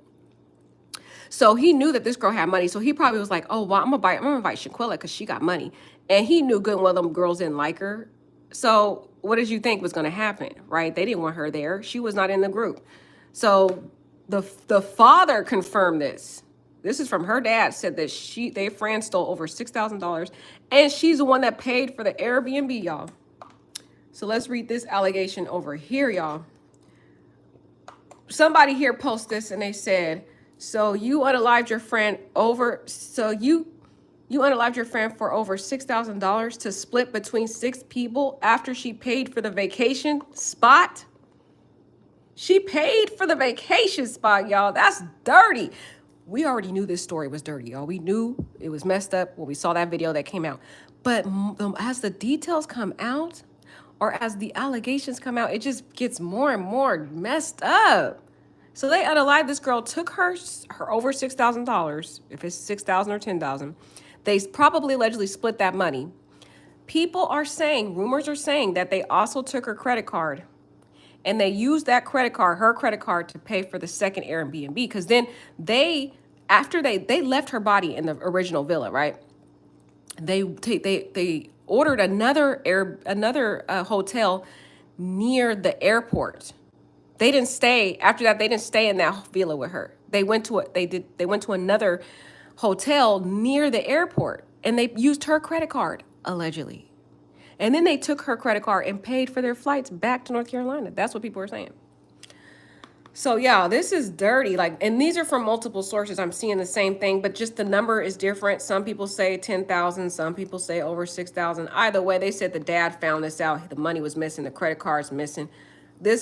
So he knew that this girl had money. So he probably was like, oh, well, I'm gonna invite Shanquella because she got money. And he knew good and well them girls didn't like her. So what did you think was gonna happen, right? They didn't want her there. She was not in the group. So the father confirmed this. This is from her dad, said that their friend stole over $6,000 and she's the one that paid for the Airbnb, y'all. So let's read this allegation over here, y'all. Somebody here posted this and they said, so you unalived your friend you unalived your friend for over $6,000 to split between 6 people after she paid for the vacation spot? She paid for the vacation spot, y'all. That's dirty. We already knew this story was dirty, y'all. We knew it was messed up when we saw that video that came out. But as the details come out, or as the allegations come out, it just gets more and more messed up. So they unalived this girl, took her over $6,000, if it's $6,000 or $10,000. They probably allegedly split that money. People are saying, rumors are saying that they also took her credit card and they used that credit card, her credit card, to pay for the second Airbnb. Because then after they left her body in the original villa, right? They ordered another hotel near the airport. They didn't stay after that. They didn't stay in that villa with her. They went to another hotel near the airport and they used her credit card allegedly. And then they took her credit card and paid for their flights back to North Carolina. That's what people are saying. So yeah, this is dirty. Like, and these are from multiple sources. I'm seeing the same thing, but just the number is different. Some people say 10,000, some people say over 6,000. Either way, they said the dad found this out. The money was missing, the credit card's missing. They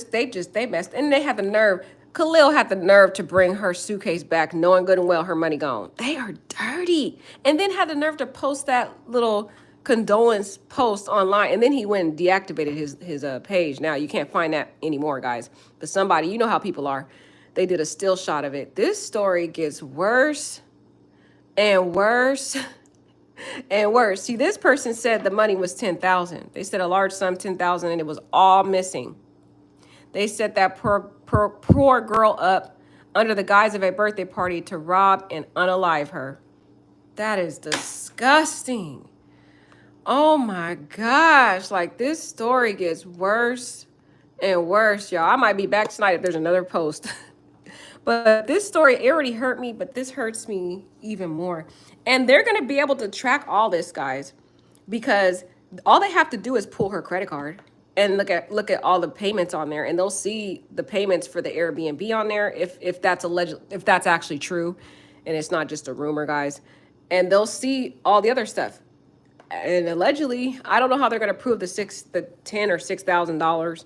messed, and they had the nerve. Khalil had the nerve to bring her suitcase back, knowing good and well her money gone. They are dirty. And then had the nerve to post that little condolence post online, and then he went and deactivated his page. Now you can't find that anymore, guys. But somebody, you know how people are, they did a still shot of it. This story gets worse and worse and worse. See, this person said the money was 10,000. They said a large sum, 10,000, and it was all missing. They set that poor girl up under the guise of a birthday party to rob and unalive her. That is disgusting. Oh my gosh, like this story gets worse and worse, y'all. I might be back tonight if there's another post. But this story, it already hurt me, but this hurts me even more. And they're going to be able to track all this, guys, because all they have to do is pull her credit card and look at all the payments on there, and they'll see the payments for the Airbnb on there if that's if that's actually true and it's not just a rumor, guys. And they'll see all the other stuff. And allegedly, I don't know how they're going to prove the $10,000 or $6,000,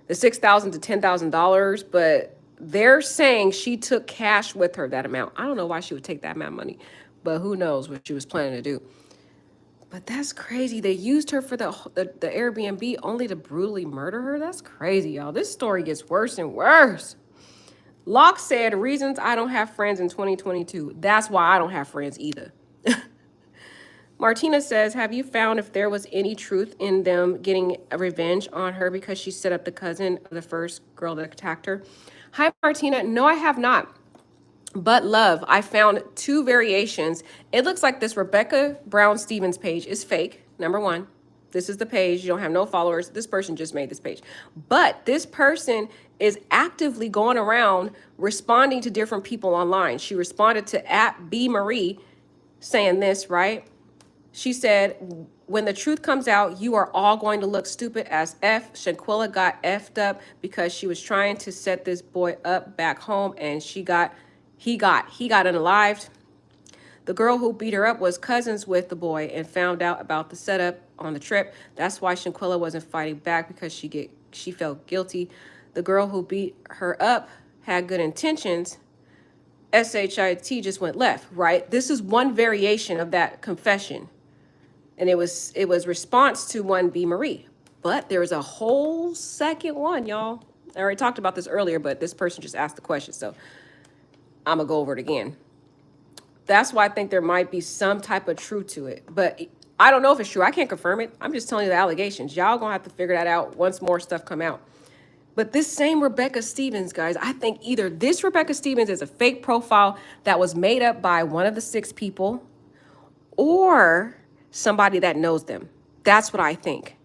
the $6,000 to $10,000, but they're saying she took cash with her that amount. I don't know why she would take that amount of money, but who knows what she was planning to do. But that's crazy. They used her for the Airbnb only to brutally murder her. That's crazy, y'all. This story gets worse and worse. Locke said, reasons I don't have friends in 2022. That's why I don't have friends either. Martina says, have you found if there was any truth in them getting a revenge on her because she set up the cousin of the first girl that attacked her? Hi, Martina. No, I have not. But love, I found two variations. It looks like this Rebecca Brown Stevens page is fake, number one. This is the page. You don't have no followers. This person just made this page. But this person is actively going around responding to different people online. She responded to @BMarie saying this, right? She said, when the truth comes out, you are all going to look stupid as F. Shanquella got effed up because she was trying to set this boy up back home, and he got unalived. The girl who beat her up was cousins with the boy and found out about the setup on the trip. That's why Shanquella wasn't fighting back, because she felt guilty. The girl who beat her up had good intentions. SHIT just went left, right? This is one variation of that confession. And it was response to one BMarie. But there was a whole second one, y'all. I already talked about this earlier, but this person just asked the question, so I'm going to go over it again. That's why I think there might be some type of truth to it. But I don't know if it's true. I can't confirm it. I'm just telling you the allegations. Y'all going to have to figure that out once more stuff come out. But this same Rebecca Stevens, guys, I think either this Rebecca Stevens is a fake profile that was made up by one of the 6 people, or somebody that knows them. That's what I think.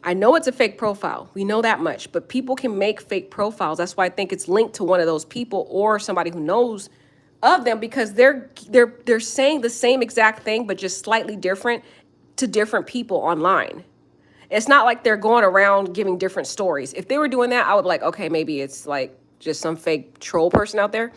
I know it's a fake profile. We know that much, but people can make fake profiles. That's why I think it's linked to one of those people or somebody who knows of them, because they're saying the same exact thing, but just slightly different to different people online. It's not like they're going around giving different stories. If they were doing that, I would be like, okay, maybe it's like just some fake troll person out there.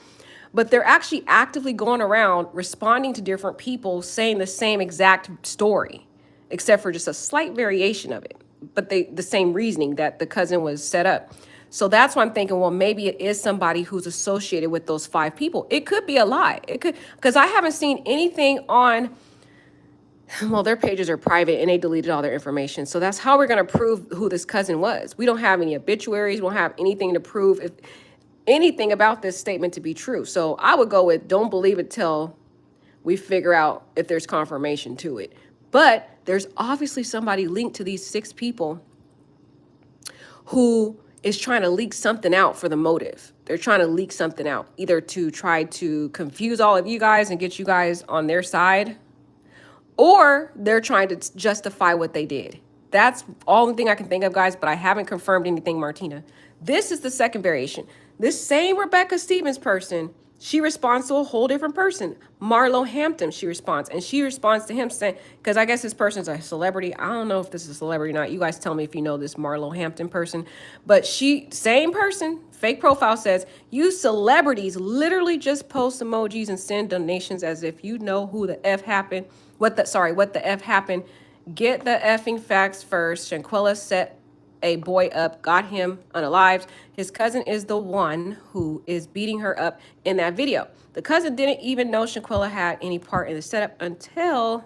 But they're actually actively going around responding to different people saying the same exact story, except for just a slight variation of it. But the same reasoning that the cousin was set up. So that's why I'm thinking, well, maybe it is somebody who's associated with those 5 people. It could be a lie. It could, because I haven't seen anything on, well, their pages are private and they deleted all their information. So that's how we're going to prove who this cousin was. We don't have any obituaries. We don't have anything to prove if anything about this statement to be true. So I would go with don't believe it till we figure out if there's confirmation to it. But there's obviously somebody linked to these 6 people who is trying to leak something out for the motive. They're trying to leak something out, either to try to confuse all of you guys and get you guys on their side, or they're trying to justify what they did. That's all the thing I can think of, guys, but I haven't confirmed anything, Martina. This is the second variation. This same Rebecca Stevens person She responds to a whole different person. Marlo Hampton, she responds. And she responds to him saying, because I guess this person's a celebrity. I don't know if this is a celebrity or not. You guys tell me if you know this Marlo Hampton person. But she, same person, fake profile says, you celebrities literally just post emojis and send donations as if you know who the F happened. What the F happened. Get the effing facts first. Shanquella set a boy up, got him unalived. His cousin is the one who is beating her up in that video. The cousin didn't even know Shanquella had any part in the setup until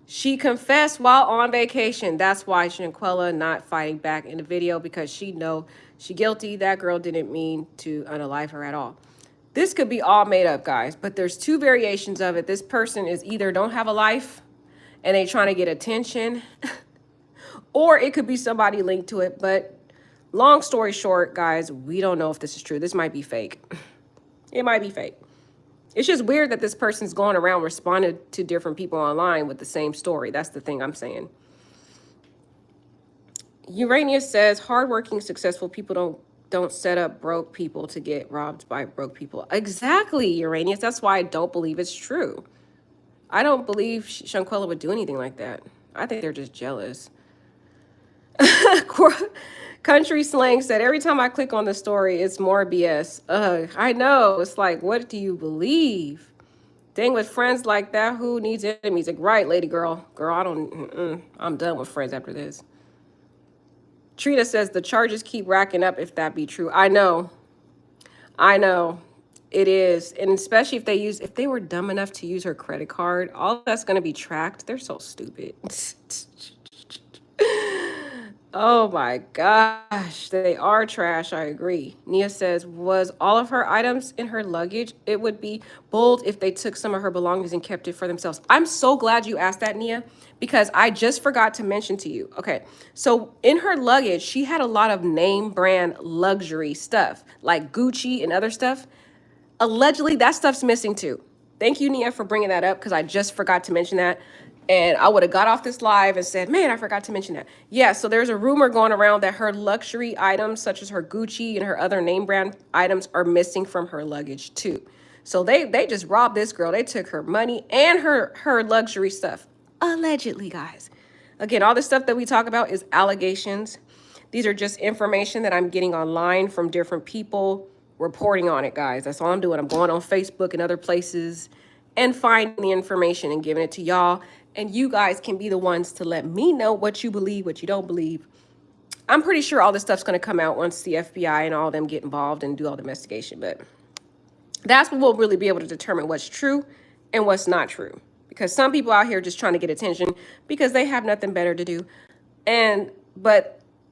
she confessed while on vacation. That's why Shanquella not fighting back in the video, because she know she guilty. That girl didn't mean to unalive her at all. This could be all made up, guys, but there's two variations of it. This person is either don't have a life and they trying to get attention, or it could be somebody linked to it. But long story short, guys, we don't know if this is true. This might be fake. It might be fake. It's just weird that this person's going around responding to different people online with the same story. That's the thing I'm saying. Uranius says hardworking, successful people don't set up broke people to get robbed by broke people. Exactly, Uranius. That's why I don't believe it's true. I don't believe Shanquella would do anything like that. I think they're just jealous. Country slang said, every time I click on the story, it's more BS. I know. It's like, what do you believe? Dang, with friends like that, who needs enemies? Like, right, lady girl. Girl, I don't, I'm done with friends after this. Trina says, the charges keep racking up if that be true. I know. It is. And especially if they were dumb enough to use her credit card, all that's going to be tracked. They're so stupid. Oh my gosh, they are trash. I agree. Nia says, was all of her items in her luggage? It would be bold if they took some of her belongings and kept it for themselves. I'm so glad you asked that, Nia, because I just forgot to mention to you. Okay, so in her luggage, she had a lot of name brand luxury stuff, like Gucci and other stuff. Allegedly, that stuff's missing too. Thank you, Nia, for bringing that up, because I just forgot to mention that. And I would have got off this live and said, man, I forgot to mention that. Yeah, so there's a rumor going around that her luxury items, such as her Gucci and her other name brand items, are missing from her luggage too. So they just robbed this girl. They took her money and her luxury stuff. Allegedly, guys. Again, all this stuff that we talk about is allegations. These are just information that I'm getting online from different people reporting on it, guys. That's all I'm doing. I'm going on Facebook and other places and finding the information and giving it to y'all. And you guys can be the ones to let me know what you believe, what you don't believe. I'm pretty sure all this stuff's going to come out once the FBI and all of them get involved and do all the investigation. But that's when we'll really be able to determine what's true and what's not true. Because some people out here just trying to get attention because they have nothing better to do.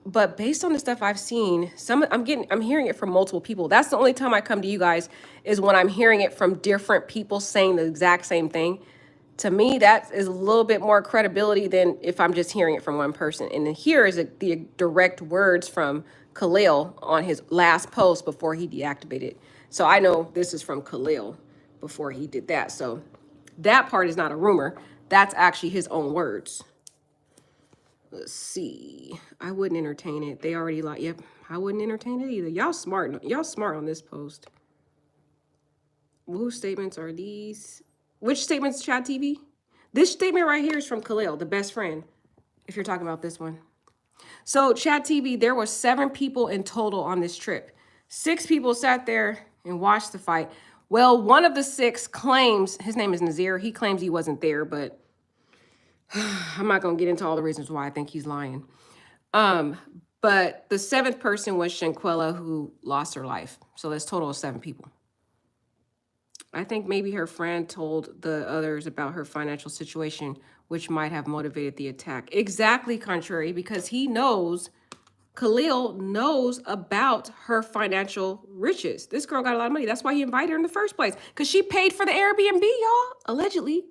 But based on the stuff I've seen, I'm hearing it from multiple people. That's the only time I come to you guys, is when I'm hearing it from different people saying the exact same thing. To me, that is a little bit more credibility than if I'm just hearing it from one person. And here is the direct words from Khalil on his last post before he deactivated. So I know this is from Khalil before he did that. So that part is not a rumor. That's actually his own words. Let's see. I wouldn't entertain it. They already like, yep, I wouldn't entertain it either. Y'all smart. Y'all smart on this post. Whose statements are these? Which statements, Chat TV? This statement right here is from Khalil, the best friend, if you're talking about this one. So Chat TV, there were 7 people in total on this trip. 6 people sat there and watched the fight. Well, one of the 6 claims, his name is Nazir, he claims he wasn't there, but I'm not going to get into all the reasons why I think he's lying. But the 7th person was Shanquella, who lost her life. So that's total of 7 people. I think maybe her friend told the others about her financial situation, which might have motivated the attack. Exactly, contrary, because Khalil knows about her financial riches. This girl got a lot of money. That's why he invited her in the first place, because she paid for the Airbnb, y'all, allegedly.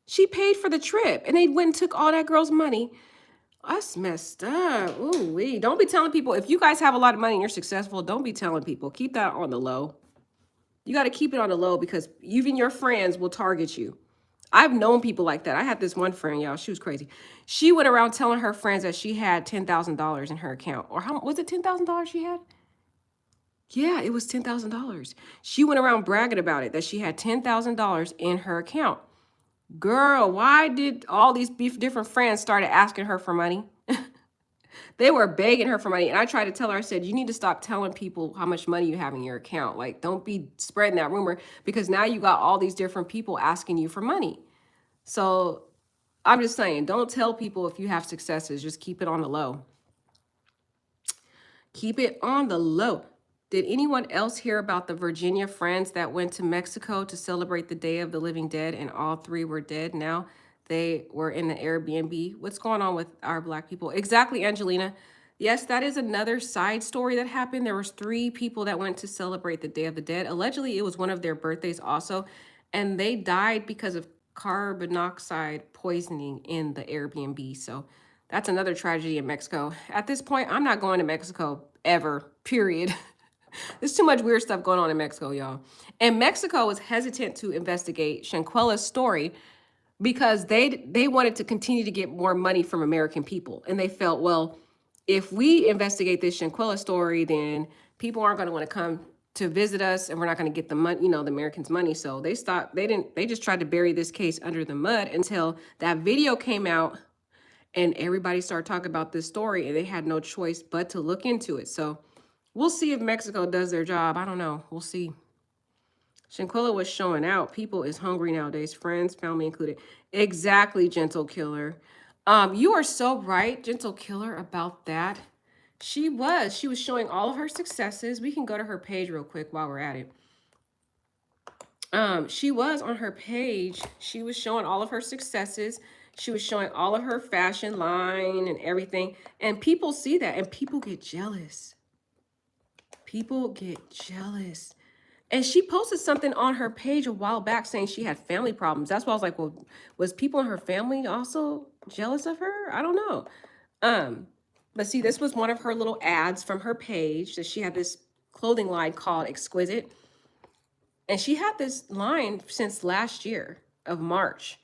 She paid for the trip, and they went and took all that girl's money. That's messed up. Ooh-wee. Don't be telling people. If you guys have a lot of money and you're successful, don't be telling people. Keep that on the low. You got to keep it on the low, because even your friends will target you. I've known people like that. I had this one friend, y'all. She was crazy. She went around telling her friends that she had $10,000 in her account. Or how was it $10,000 she had? Yeah, it was $10,000. She went around bragging about it, that she had $10,000 in her account. Girl, why did all these different friends started asking her for money? They were begging her for money. And I tried to tell her, I said, you need to stop telling people how much money you have in your account. Like, don't be spreading that rumor, because now you got all these different people asking you for money. So I'm just saying, don't tell people if you have successes. Just keep it on the low. Keep it on the low. Did anyone else hear about the Virginia friends that went to Mexico to celebrate the Day of the Living Dead, and all three were dead? Now they were in the Airbnb. What's going on with our Black people? Exactly, Angelina. Yes, that is another side story that happened. There was three people that went to celebrate the Day of the Dead. Allegedly, it was one of their birthdays also, and they died because of carbon monoxide poisoning in the Airbnb. So that's another tragedy in Mexico. At this point, I'm not going to Mexico ever, period. There's too much weird stuff going on in Mexico, y'all. And Mexico was hesitant to investigate Shanquella's story because they wanted to continue to get more money from American people. And they felt, well, if we investigate this Shanquella story, then people aren't going to want to come to visit us, and we're not going to get the money, the Americans' money. So they stopped. They just tried to bury this case under the mud until that video came out and everybody started talking about this story, and they had no choice but to look into it. So we'll see if Mexico does their job. I don't know. We'll see. Shanquella was showing out. People is hungry nowadays. Friends, family included. Exactly, Gentle Killer. You are so right, Gentle Killer, about that. She was showing all of her successes. We can go to her page real quick while we're at it. She was on her page. She was showing all of her successes. She was showing all of her fashion line and everything. And people see that and people get jealous. People get jealous. And she posted something on her page a while back saying she had family problems. That's why I was like, well, was people in her family also jealous of her? I don't know. But see, this was one of her little ads from her page that she had this clothing line called Exquisite. And she had this line since last year of March.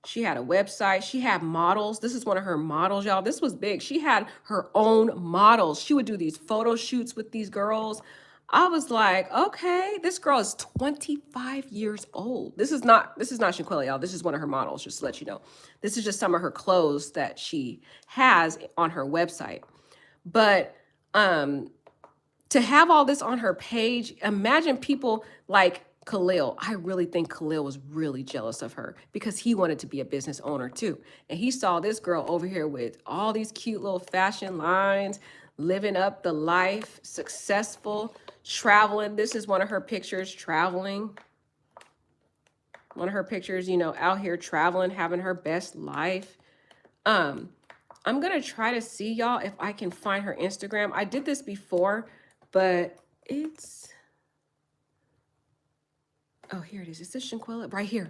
She had a website. She had models. This is one of her models, y'all. This was big. She had her own models. She would do these photo shoots with these girls. I was like, okay, this girl is 25 years old. This is not Shanquella, y'all. This is one of her models, just to let you know. This is just some of her clothes that she has on her website. But to have all this on her page, imagine people like Khalil. I really think Khalil was really jealous of her because he wanted to be a business owner too. And he saw this girl over here with all these cute little fashion lines, living up the life, successful, traveling. This is one of her pictures, traveling. One of her pictures, out here traveling, having her best life. I'm going to try to see, y'all, if I can find her Instagram. I did this before, but it's... Oh, here it is. Is this Shanquella? Right here.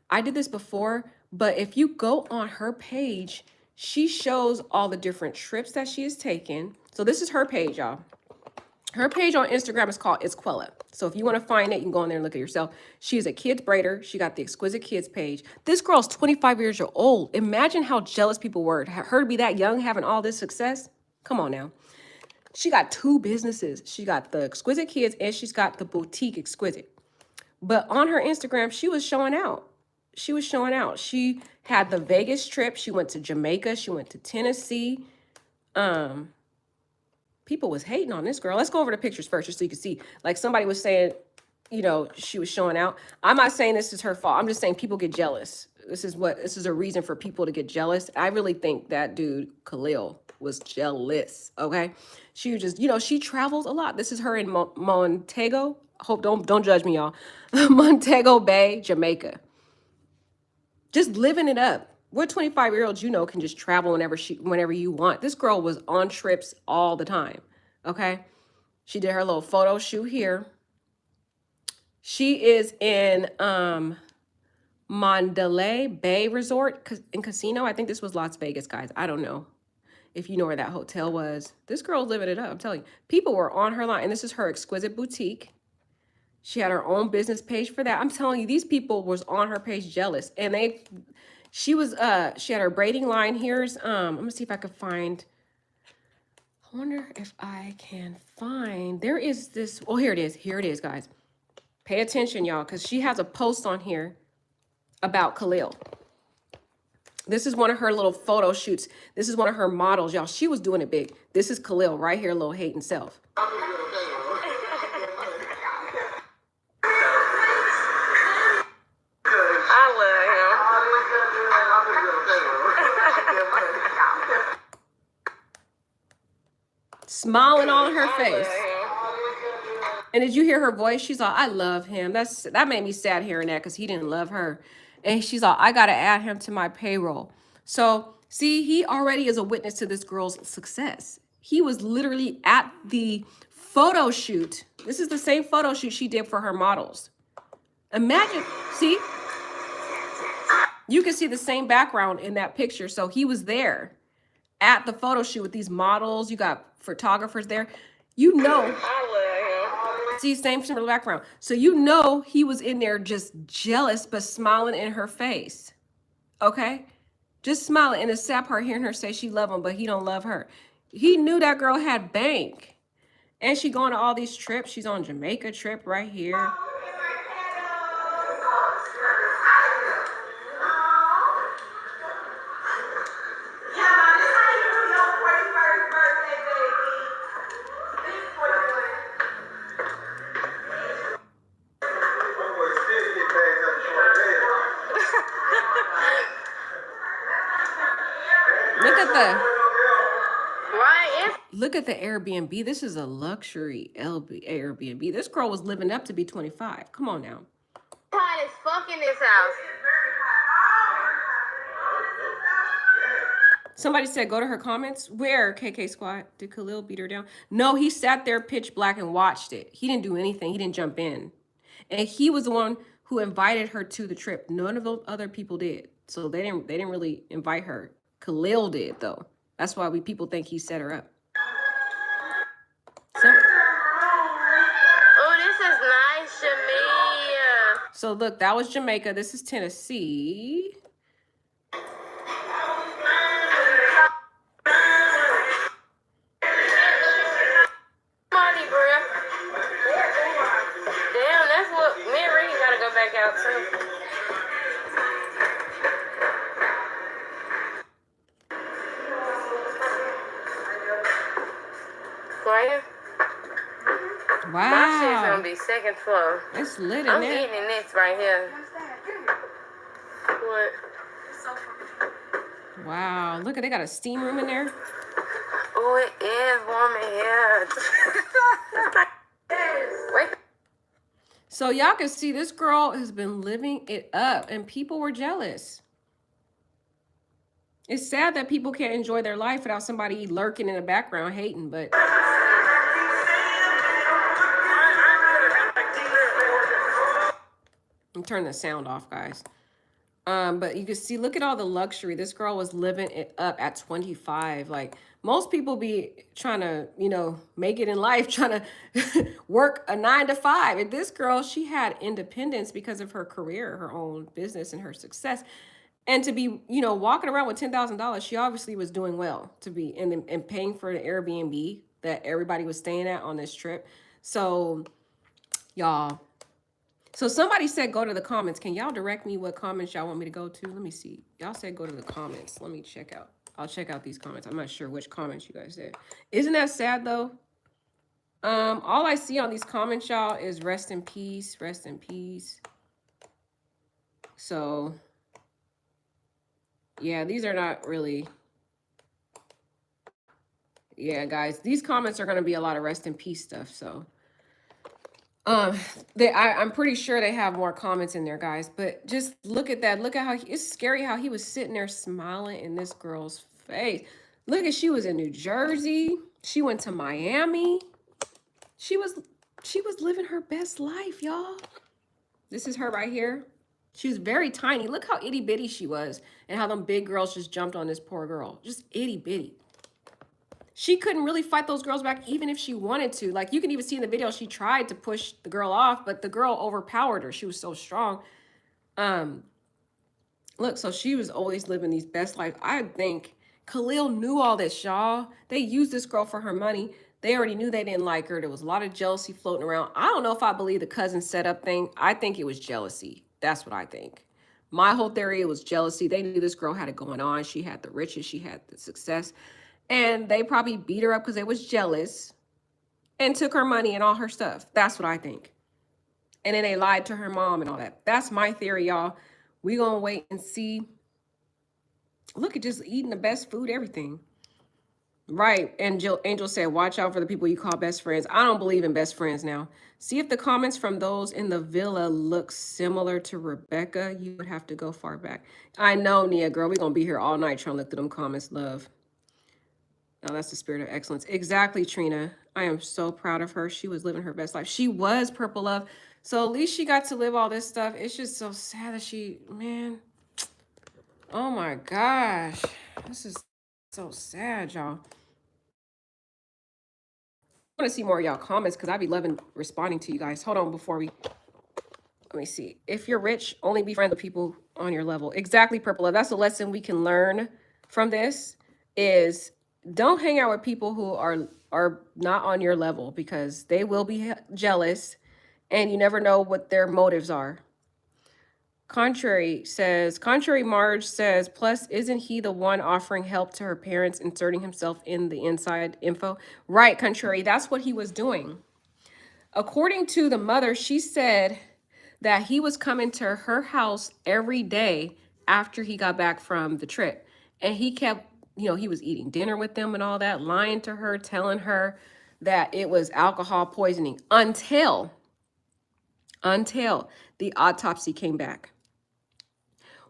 I did this before, but if you go on her page, she shows all the different trips that she has taken. So this is her page, y'all. Her page on Instagram is called Exquella. So if you want to find it, you can go in there and look at it yourself. She's a kids braider. She got the Exquisite Kids page. This girl's 25 years old. Imagine how jealous people were. Her to be that young, having all this success. Come on now. She got two businesses. She got the Exquisite Kids and she's got the Boutique Exquisite. But on her Instagram, she was showing out. She was showing out. She had the Vegas trip. She went to Jamaica. She went to Tennessee. People was hating on this girl. Let's go over the pictures first just so you can see. Like somebody was saying, she was showing out. I'm not saying this is her fault. I'm just saying people get jealous. This is a reason for people to get jealous. I really think that dude, Khalil, was jealous. Okay. She was just, she travels a lot. This is her in Montego. Hope don't judge me, y'all. Montego Bay, Jamaica. Just living it up. What 25-year-olds can just travel whenever you want. This girl was on trips all the time. Okay. She did her little photo shoot here. She is in Mandalay Bay Resort and Casino. I think this was Las Vegas, guys. I don't know if you know where that hotel was. This girl's living it up. I'm telling you. People were on her line. And this is her Exquisite Boutique. She had her own business page for that. I'm telling you, these people was on her page jealous. And she had her braiding line. Here's, I'm gonna see if I can find, I wonder if I can find, there is this, oh, here it is. Here it is, guys. Pay attention, y'all, because she has a post on here about Khalil. This is one of her little photo shoots. This is one of her models, y'all. She was doing it big. This is Khalil right here, little hating self. Smiling on her face. And did you hear her voice? She's all, I love him. That made me sad hearing that because he didn't love her. And she's all, I got to add him to my payroll. So, see, he already is a witness to this girl's success. He was literally at the photo shoot. This is the same photo shoot she did for her models. Imagine, see? You can see the same background in that picture. So he was there at the photo shoot with these models. You got photographers there. You know. See, same similar background. So you know he was in there just jealous, but smiling in her face. Okay? Just smiling. And the sad part, hearing her say she loved him, but he don't love her. He knew that girl had bank. And she going to all these trips. She's on Jamaica trip right here. Look at the Airbnb. This is a luxury Airbnb. This girl was living up to be 25. Come on now. Hot as fuck in this house. Somebody said go to her comments. Where, KK Squad? Did Khalil beat her down? No, he sat there pitch black and watched it. He didn't do anything. He didn't jump in. And he was the one who invited her to the trip. None of those other people did. So they didn't really invite her. Khalil did, though. That's why people think he set her up. Oh, this is nice, Jamaica. So look, that was Jamaica. This is Tennessee. Money, bro. Damn, that's what me and Ricky gotta go back out too. Right? Wow. My shit's gonna be second floor. It's lit in I'm there. eating in this right here. What? Wow. Look, they got a steam room in there. Oh, it is warm in here. Wait. So y'all can see this girl has been living it up and people were jealous. It's sad that people can't enjoy their life without somebody lurking in the background hating, but I'm turning the sound off, guys. But you can see, look at all the luxury. This girl was living it up at 25. Like most people be trying to, make it in life, trying to work a 9 to 5. And this girl, she had independence because of her career, her own business and her success. And to be, walking around with $10,000, she obviously was doing well to be and paying for the Airbnb that everybody was staying at on this trip. So y'all, so somebody said go to the comments. Can y'all direct me what comments y'all want me to go to? Let me see. Y'all said go to the comments. Let me check out. I'll check out these comments. I'm not sure which comments you guys said. Isn't that sad though? All I see on these comments, y'all, is rest in peace, rest in peace. So yeah, these are not really. Yeah, guys, these comments are going to be a lot of rest in peace stuff. So I'm pretty sure they have more comments in there, guys, but just look at that. Look at how it's scary how he was sitting there smiling in this girl's face. Look at, she was in New Jersey. She went to Miami. She was living her best life, y'all. This is her right here. She was very tiny. Look how itty bitty she was and how them big girls just jumped on this poor girl. Just itty bitty. She couldn't really fight those girls back even if she wanted to. Like you can even see in the video, she tried to push the girl off, but the girl overpowered her. She was so strong. Um, Look, so she was always living these best life. I think Khalil knew all this, y'all. They used this girl for her money. They already knew they didn't like her. There was a lot of jealousy floating around. I don't know if I believe the cousin setup thing. I think it was jealousy. That's what I think. My whole theory, it was jealousy. They knew this girl had it going on. She had the riches, she had the success. And they probably beat her up because they was jealous and took her money and all her stuff. That's what I think. And then they lied to her mom and all that. That's my theory, y'all. We gonna wait and see. Look at just eating the best food, everything. Right. And Angel said, watch out for the people you call best friends. I don't believe in best friends now. See if the comments from those in the villa look similar to Rebecca. You would have to go far back. I know, Nia, girl. We're gonna be here all night trying to look through them comments, love. Now that's the spirit of excellence. Exactly, Trina. I am so proud of her. She was living her best life. She was Purple Love. So at least she got to live all this stuff. It's just so sad that she, man. Oh my gosh. This is so sad, y'all. I want to see more of y'all comments because I be loving responding to you guys. Hold on before we, let me see. If you're rich, only be friends with people on your level. Exactly, Purple Love. That's a lesson we can learn from this is don't hang out with people who are not on your level because they will be jealous and you never know what their motives are. Contrary Marge says, plus, isn't he the one offering help to her parents, inserting himself in the inside info? Right, Contrary, that's what he was doing. According to the mother, she said that he was coming to her house every day after he got back from the trip. And he kept, he was eating dinner with them and all that, lying to her, telling her that it was alcohol poisoning until the autopsy came back.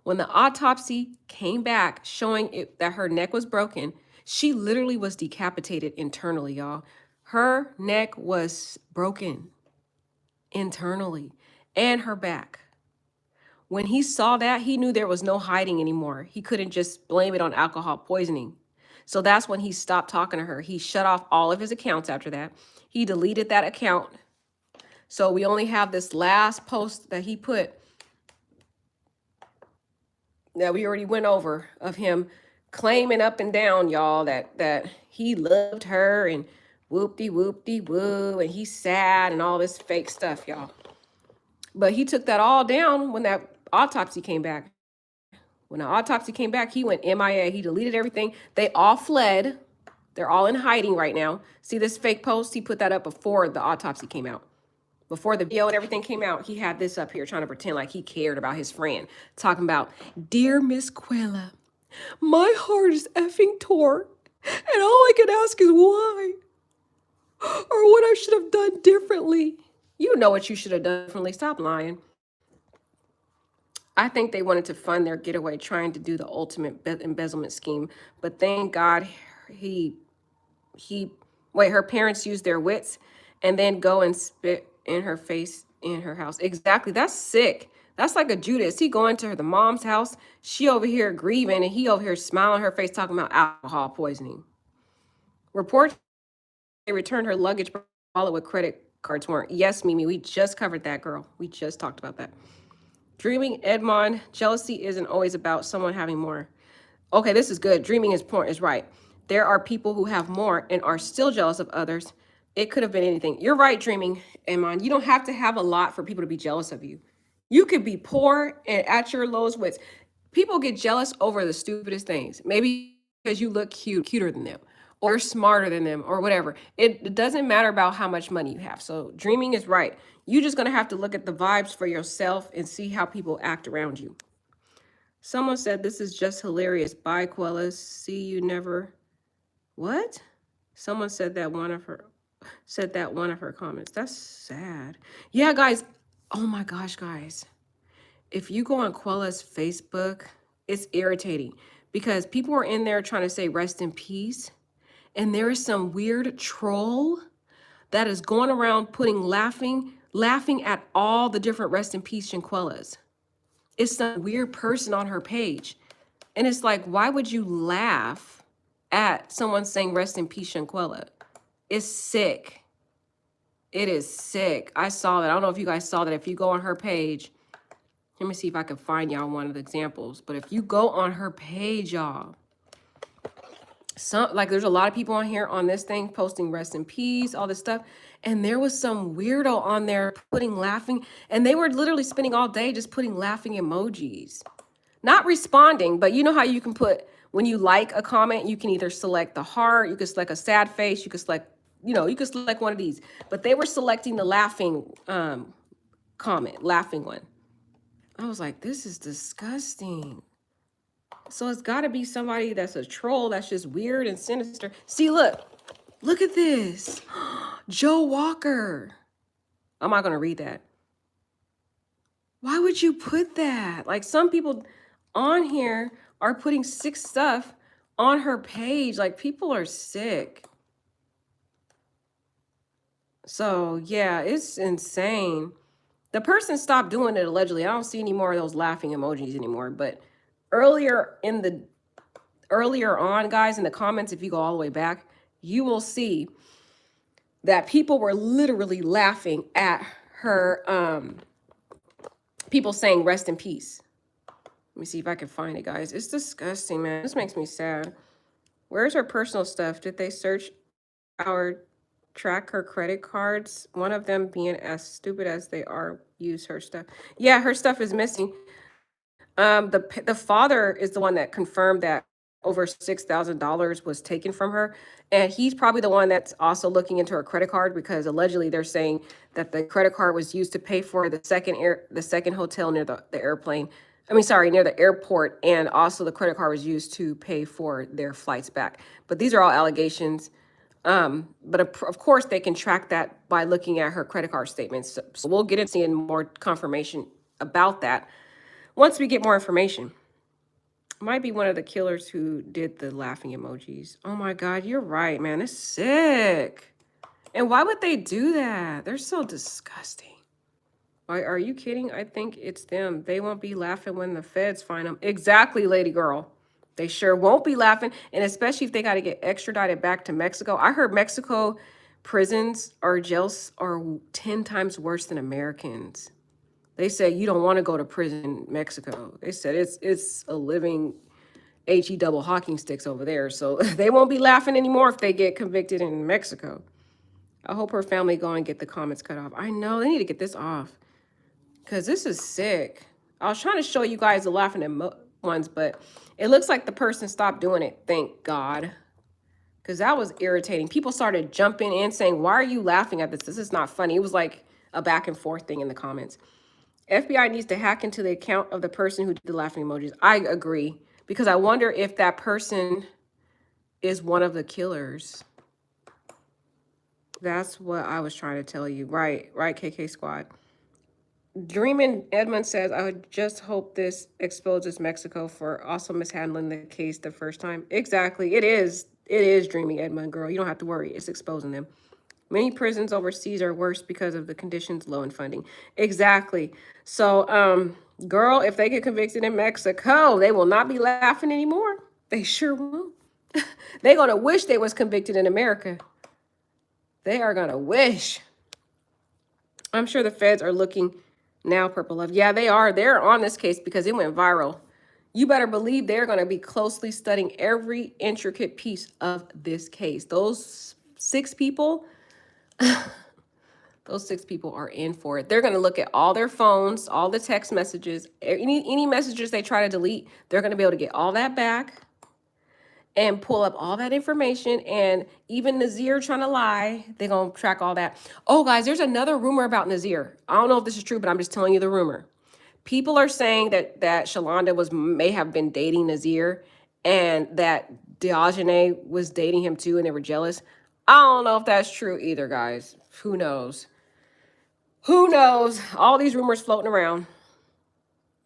When the autopsy came back showing that her neck was broken, she literally was decapitated internally, y'all. Her neck was broken internally and her back. When he saw that, he knew there was no hiding anymore. He couldn't just blame it on alcohol poisoning. So that's when he stopped talking to her. He shut off all of his accounts after that. He deleted that account. So we only have this last post that he put that we already went over of him claiming up and down, y'all, that he loved her and whoop-de-whoop-de-woo and he's sad and all this fake stuff, y'all. But he took that all down when that autopsy came back. When the autopsy came back, he went MIA. He deleted everything. They all fled. They're all in hiding right now. See this fake post? He put that up before the autopsy came out. Before the video and everything came out, he had this up here trying to pretend like he cared about his friend. Talking about, dear Miss Quella, my heart is effing torn. And all I can ask is why? Or what I should have done differently. You know what you should have done differently. Stop lying. I think they wanted to fund their getaway trying to do the ultimate embezzlement scheme. But thank God her parents used their wits and then go and spit in her face in her house. Exactly. That's sick. That's like a Judas. He going to the mom's house. She over here grieving and he over here smiling on her face talking about alcohol poisoning. Reports they returned her luggage, all it with credit cards weren't. Yes, Mimi, we just covered that, girl. We just talked about that. Dreaming, Edmond, jealousy isn't always about someone having more. Okay, this is good. Dreaming is right. There are people who have more and are still jealous of others. It could have been anything. You're right, Dreaming, Edmond. You don't have to have a lot for people to be jealous of you. You could be poor and at your lowest wits. People get jealous over the stupidest things. Maybe because you look cuter than them, or smarter than them, or whatever. It doesn't matter about how much money you have. So Dreaming is right. You're just going to have to look at the vibes for yourself and see how people act around you. Someone said, this is just hilarious. Bye, Quellas. See you never. What? Someone said that one of her comments. That's sad. Yeah, guys. Oh my gosh, guys. If you go on Quella's Facebook, it's irritating because people are in there trying to say rest in peace. And there is some weird troll that is going around putting laughing at all the different rest in peace Shanquellas. It's some weird person on her page. And it's like, why would you laugh at someone saying rest in peace, Shanquella. It's sick. It is sick. I saw that. I don't know if you guys saw that. If you go on her page, let me see if I can find y'all one of the examples. But if you go on her page, y'all, there's a lot of people on here on this thing posting rest in peace, all this stuff. And there was some weirdo on there putting laughing, and they were literally spending all day just putting laughing emojis. Not responding, but you know how you can put, when you like a comment, you can either select the heart, you can select a sad face, you can select, you can select one of these. But they were selecting the laughing comment, laughing one. I was like, this is disgusting. So it's got to be somebody that's a troll, that's just weird and sinister. See, look at this. Joe Walker. I'm not going to read that. Why would you put that? Like, some people on here are putting sick stuff on her page. Like, people are sick. So yeah, it's insane. The person stopped doing it allegedly. I don't see any more of those laughing emojis anymore. But earlier on, guys, in the comments, if you go all the way back, you will see that people were literally laughing at her, people saying rest in peace. Let me see if I can find it, guys. It's disgusting, man. This makes me sad. Where's her personal stuff? Did they search track her credit cards? One of them, being as stupid as they are, use her stuff. Yeah, her stuff is missing. The father is the one that confirmed that over $6,000 was taken from her, and he's probably the one that's also looking into her credit card, because allegedly they're saying that the credit card was used to pay for the second hotel near the airplane. Near the airport, and also the credit card was used to pay for their flights back. But these are all allegations. But of course they can track that by looking at her credit card statements. So we'll get into seeing more confirmation about that once we get more information. Might be one of the killers who did the laughing emojis. Oh my God, you're right, man. It's sick. And why would they do that? They're so disgusting. Why, are you kidding? I think it's them. They won't be laughing when the feds find them. Exactly, lady girl. They sure won't be laughing. And especially if they got to get extradited back to Mexico. I heard Mexico prisons or jails are 10 times worse than Americans. They said you don't want to go to prison in Mexico. They said it's a living HE double hawking sticks over there. So they won't be laughing anymore if they get convicted in Mexico. I hope her family go and get the comments cut off. I know they need to get this off, because this is sick. I was trying to show you guys the laughing ones, but it looks like the person stopped doing it. Thank God. Because that was irritating. People started jumping in saying, why are you laughing at this? This is not funny. It was like a back and forth thing in the comments. FBI needs to hack into the account of the person who did the laughing emojis. I agree. Because I wonder if that person is one of the killers. That's what I was trying to tell you. Right, KK Squad. Dreamin' Edmund says, I would just hope this exposes Mexico for also mishandling the case the first time. Exactly. It is. It is Dreaming Edmund, girl. You don't have to worry. It's exposing them. Many prisons overseas are worse because of the conditions, low in funding. Exactly. So, girl, if they get convicted in Mexico, they will not be laughing anymore. They sure won't. They're going to wish they was convicted in America. They are going to wish. I'm sure the feds are looking now, Purple Love. Yeah, they are. They're on this case because it went viral. You better believe they're going to be closely studying every intricate piece of this case. Those 6 people, those 6 people are in for it. They're going to look at all their phones, all the text messages, any messages they try to delete. They're going to be able to get all that back and pull up all that information. And even Nazir trying to lie, they're going to track all that. Oh, guys, there's another rumor about Nazir. I don't know if this is true, but I'm just telling you the rumor. People are saying that Shalonda may have been dating Nazir, and that Diogene was dating him too, and they were jealous. I don't know if that's true either, guys. Who knows? Who knows? All these rumors floating around.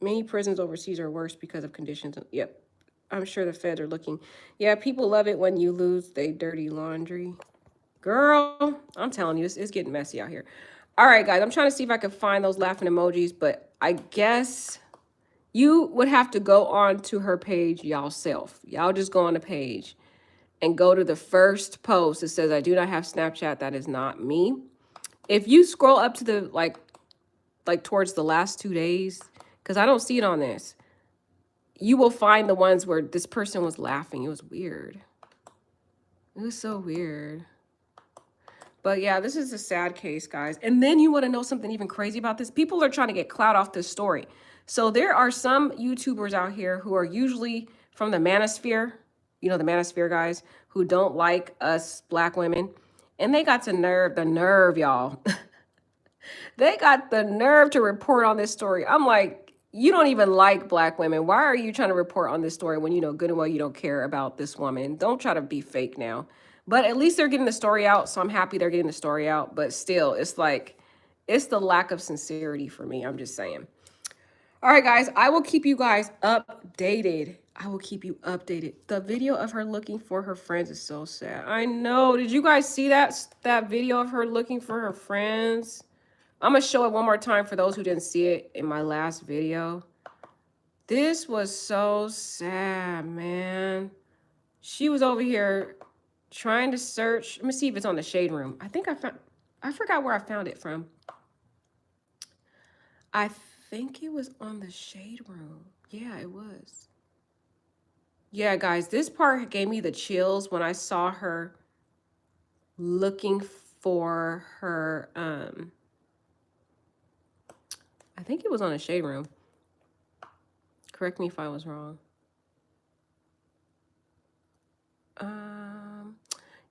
Many prisons overseas are worse because of conditions. Yep. I'm sure the feds are looking. Yeah, people love it when you lose their dirty laundry. Girl, I'm telling you, it's getting messy out here. All right, guys, I'm trying to see if I can find those laughing emojis, but I guess you would have to go on to her page yourself. Y'all just go on the page and go to the first post, it says, I do not have Snapchat. That is not me. If you scroll up to the, like towards the last 2 days, because I don't see it on this, you will find the ones where this person was laughing. It was weird. It was so weird. But yeah, this is a sad case, guys. And then you want to know something even crazy about this? People are trying to get clout off this story. So there are some YouTubers out here who are usually from the manosphere, you know, the manosphere guys, who don't like us black women. And they got the nerve, y'all. They got the nerve to report on this story. I'm like, you don't even like black women. Why are you trying to report on this story when you know good and well you don't care about this woman? Don't try to be fake now. But at least they're getting the story out, so I'm happy they're getting the story out. But still, it's like, it's the lack of sincerity for me. I'm just saying. All right, guys, I will keep you guys updated. I will keep you updated. The video of her looking for her friends is so sad. I know. Did you guys see that video of her looking for her friends? I'm going to show it one more time for those who didn't see it in my last video. This was so sad, man. She was over here trying to search. Let me see if it's on the shade room. I forgot where I found it from. I think it was on the shade room. Yeah, it was. Yeah, guys, this part gave me the chills when I saw her looking for her, I think it was on a shade room. Correct me if I was wrong.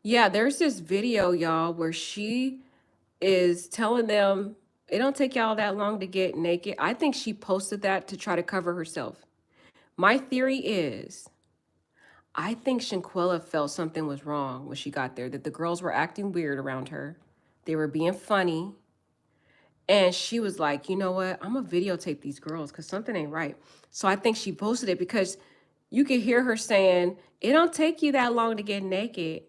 Yeah, there's this video, y'all, where she is telling them it don't take y'all that long to get naked. I think she posted that to try to cover herself. My theory is, I think Shanquella felt something was wrong when she got there, that the girls were acting weird around her. They were being funny. And she was like, you know what? I'm going to videotape these girls because something ain't right. So I think she posted it because you could hear her saying, it don't take you that long to get naked.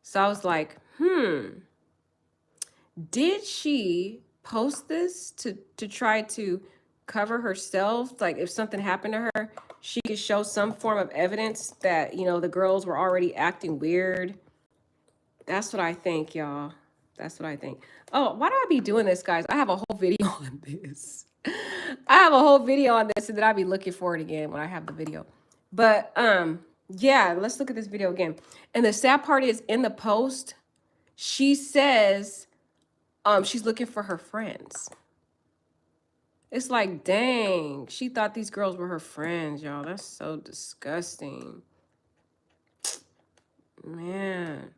So I was like, did she post this to try to cover herself? Like if something happened to her, she could show some form of evidence that, you know, the girls were already acting weird. That's what I think, y'all. That's what I think. Oh, why do I be doing this, guys? I have a whole video on this. I have a whole video on this, and then I'll be looking for it again when I have the video. But yeah, let's look at this video again. And the sad part is in the post, she says she's looking for her friends. It's like, dang, she thought these girls were her friends, y'all. That's so disgusting. Man.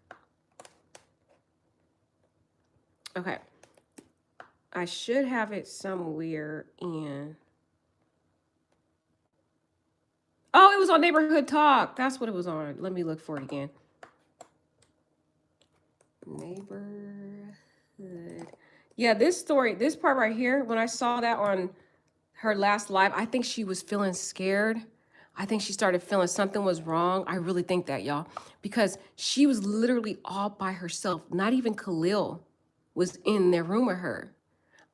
Okay. I should have it somewhere in. Oh, it was on Neighborhood Talk. That's what it was on. Let me look for it again. Neighborhood. Yeah, this story, this part right here, when I saw that on her last live, I think she was feeling scared. I think she started feeling something was wrong. I really think that, y'all, because she was literally all by herself. Not even Khalil was in their room with her.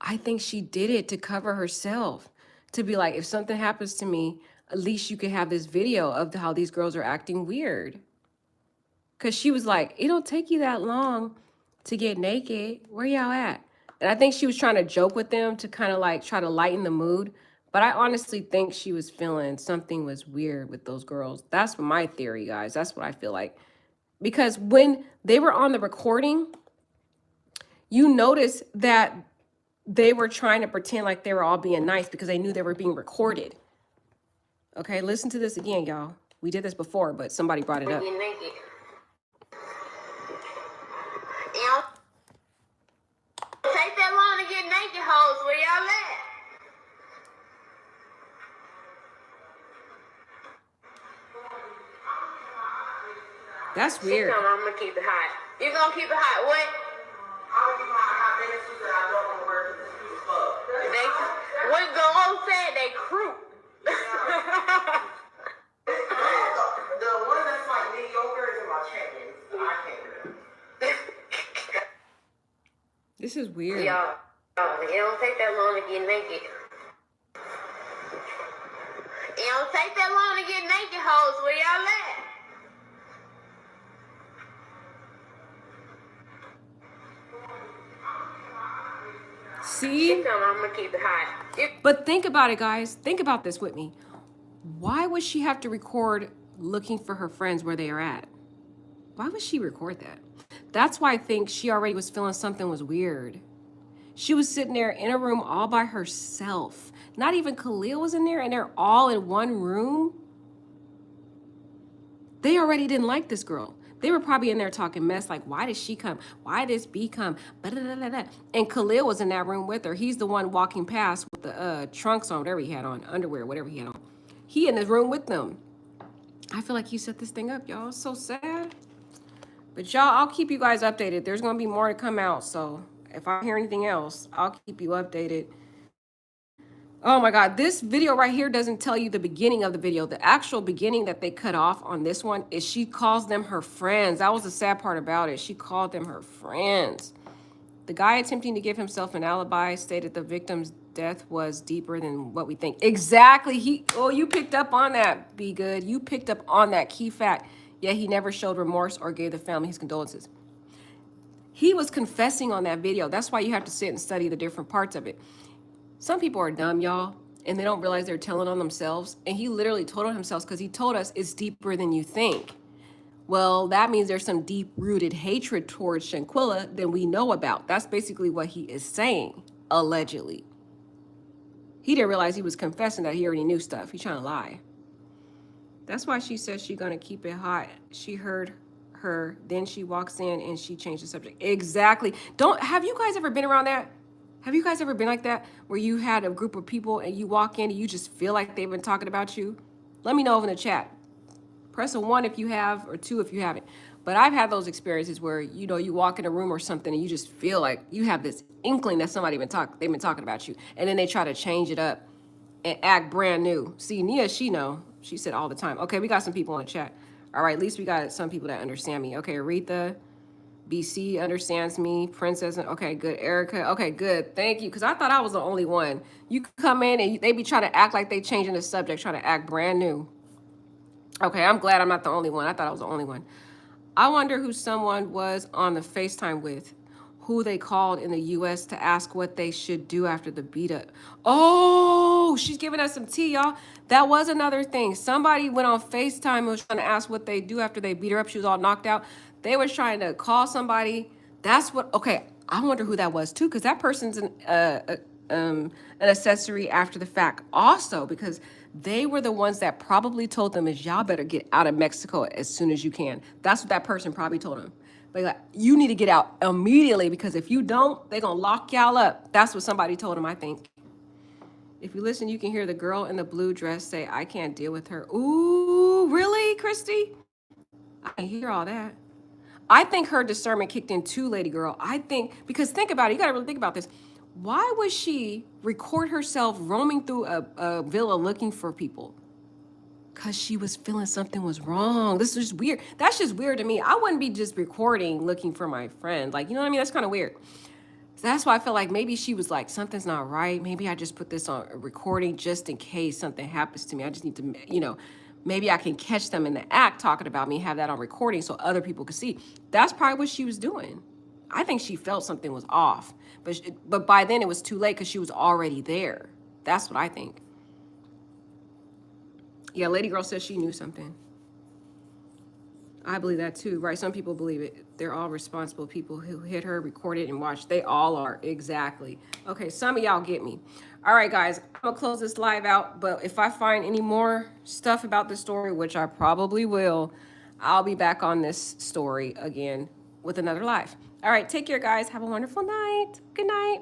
I think she did it to cover herself, to be like, if something happens to me, at least you could have this video of how these girls are acting weird. Because she was like, it don't take you that long to get naked. Where y'all at? And I think she was trying to joke with them to kind of like try to lighten the mood. But I honestly think she was feeling something was weird with those girls. That's my theory, guys. That's what I feel like. Because when they were on the recording, you notice that they were trying to pretend like they were all being nice because they knew they were being recorded. Okay, listen to this again, y'all. We did this before, but somebody brought it up. Get naked. Take that long to get naked, hoes. Where y'all at? That's weird. I'm gonna keep it hot. You gonna keep it hot? What? What Go said, they crew. The one that's like mediocre is in my check-ins. I can't. This is weird. Y'all, it don't take that long to get naked. It don't take that long to get naked, hoes. Where y'all at? See? She told me I'm gonna keep it hot. But think about it, guys. Think about this with me. Why would she have to record looking for her friends where they are at? Why would she record that? That's why I think she already was feeling something was weird. She was sitting there in a room all by herself. Not even Khalil was in there, and they're all in one room. They already didn't like this girl. They were probably in there talking mess, like, why did she come? Why did this B come? And Khalil was in that room with her. He's the one walking past with the trunks on, whatever he had on, underwear, whatever he had on. He in the room with them. I feel like he set this thing up, y'all. It's so sad. But y'all, I'll keep you guys updated. There's going to be more to come out. So if I hear anything else, I'll keep you updated. Oh my God, this video right here doesn't tell you the beginning of the video. The actual beginning that they cut off on this one is she calls them her friends. That was the sad part about it. She called them her friends. The guy attempting to give himself an alibi stated the victim's death was deeper than what we think. Exactly. You picked up on that, Be Good. You picked up on that key fact. Yet he never showed remorse or gave the family his condolences. He was confessing on that video. That's why you have to sit and study the different parts of it. Some people are dumb, y'all, and they don't realize they're telling on themselves. And he literally told on himself because he told us it's deeper than you think. Well, that means there's some deep-rooted hatred towards Shanquella than we know about. That's basically what he is saying, allegedly. He didn't realize he was confessing that he already knew stuff. He's trying to lie. That's why she says she's going to keep it hot. She heard her, then she walks in and she changed the subject. Exactly. Have you guys ever been around that? Have you guys ever been like that, where you had a group of people and you walk in and you just feel like they've been talking about you? Let me know over in the chat. Press a 1 if you have, or 2 if you haven't. But I've had those experiences where, you walk in a room or something and you just feel like you have this inkling that they've been talking about you. And then they try to change it up and act brand new. See, Nia, she know. She said all the time. Okay, we got some people in the chat. All right, at least we got some people that understand me. Okay, Aretha. BC understands me. Princess, okay, good. Erica, okay, good. Thank you, because I thought I was the only one. You come in and they be trying to act like they changing the subject, trying to act brand new. Okay, I'm glad I'm not the only one. I thought I was the only one. I wonder who someone was on the FaceTime with, who they called in the U.S. to ask what they should do after the beat up. Oh, she's giving us some tea, y'all. That was another thing. Somebody went on FaceTime and was trying to ask what they do after they beat her up. She was all knocked out. They was trying to call somebody. That's what, okay, I wonder who that was too, because that person's an accessory after the fact also, because they were the ones that probably told them is y'all better get out of Mexico as soon as you can. That's what that person probably told them. Like, you need to get out immediately, because if you don't, they're going to lock y'all up. That's what somebody told him, I think. If you listen, you can hear the girl in the blue dress say, I can't deal with her. Ooh, really, Christy? I can hear all that. I think her discernment kicked in too, lady girl. I think, because think about it, you got to really think about this. Why would she record herself roaming through a villa looking for people? Because she was feeling something was wrong. This is just weird. That's just weird to me. I wouldn't be just recording looking for my friend. Like, you know what I mean? That's kind of weird. That's why I feel like maybe she was like, something's not right. Maybe I just put this on a recording just in case something happens to me. I just need to, maybe I can catch them in the act talking about me, have that on recording so other people could see. That's probably what she was doing. I think she felt something was off. But by then it was too late because she was already there. That's what I think. Yeah, Lady Girl says she knew something. I believe that too, right? Some people believe it. They're all responsible people who hit her, recorded, and watched. They all are, exactly. Okay, some of y'all get me. All right, guys, I'm gonna close this live out, but if I find any more stuff about this story, which I probably will, I'll be back on this story again with another live. All right, take care, guys. Have a wonderful night. Good night.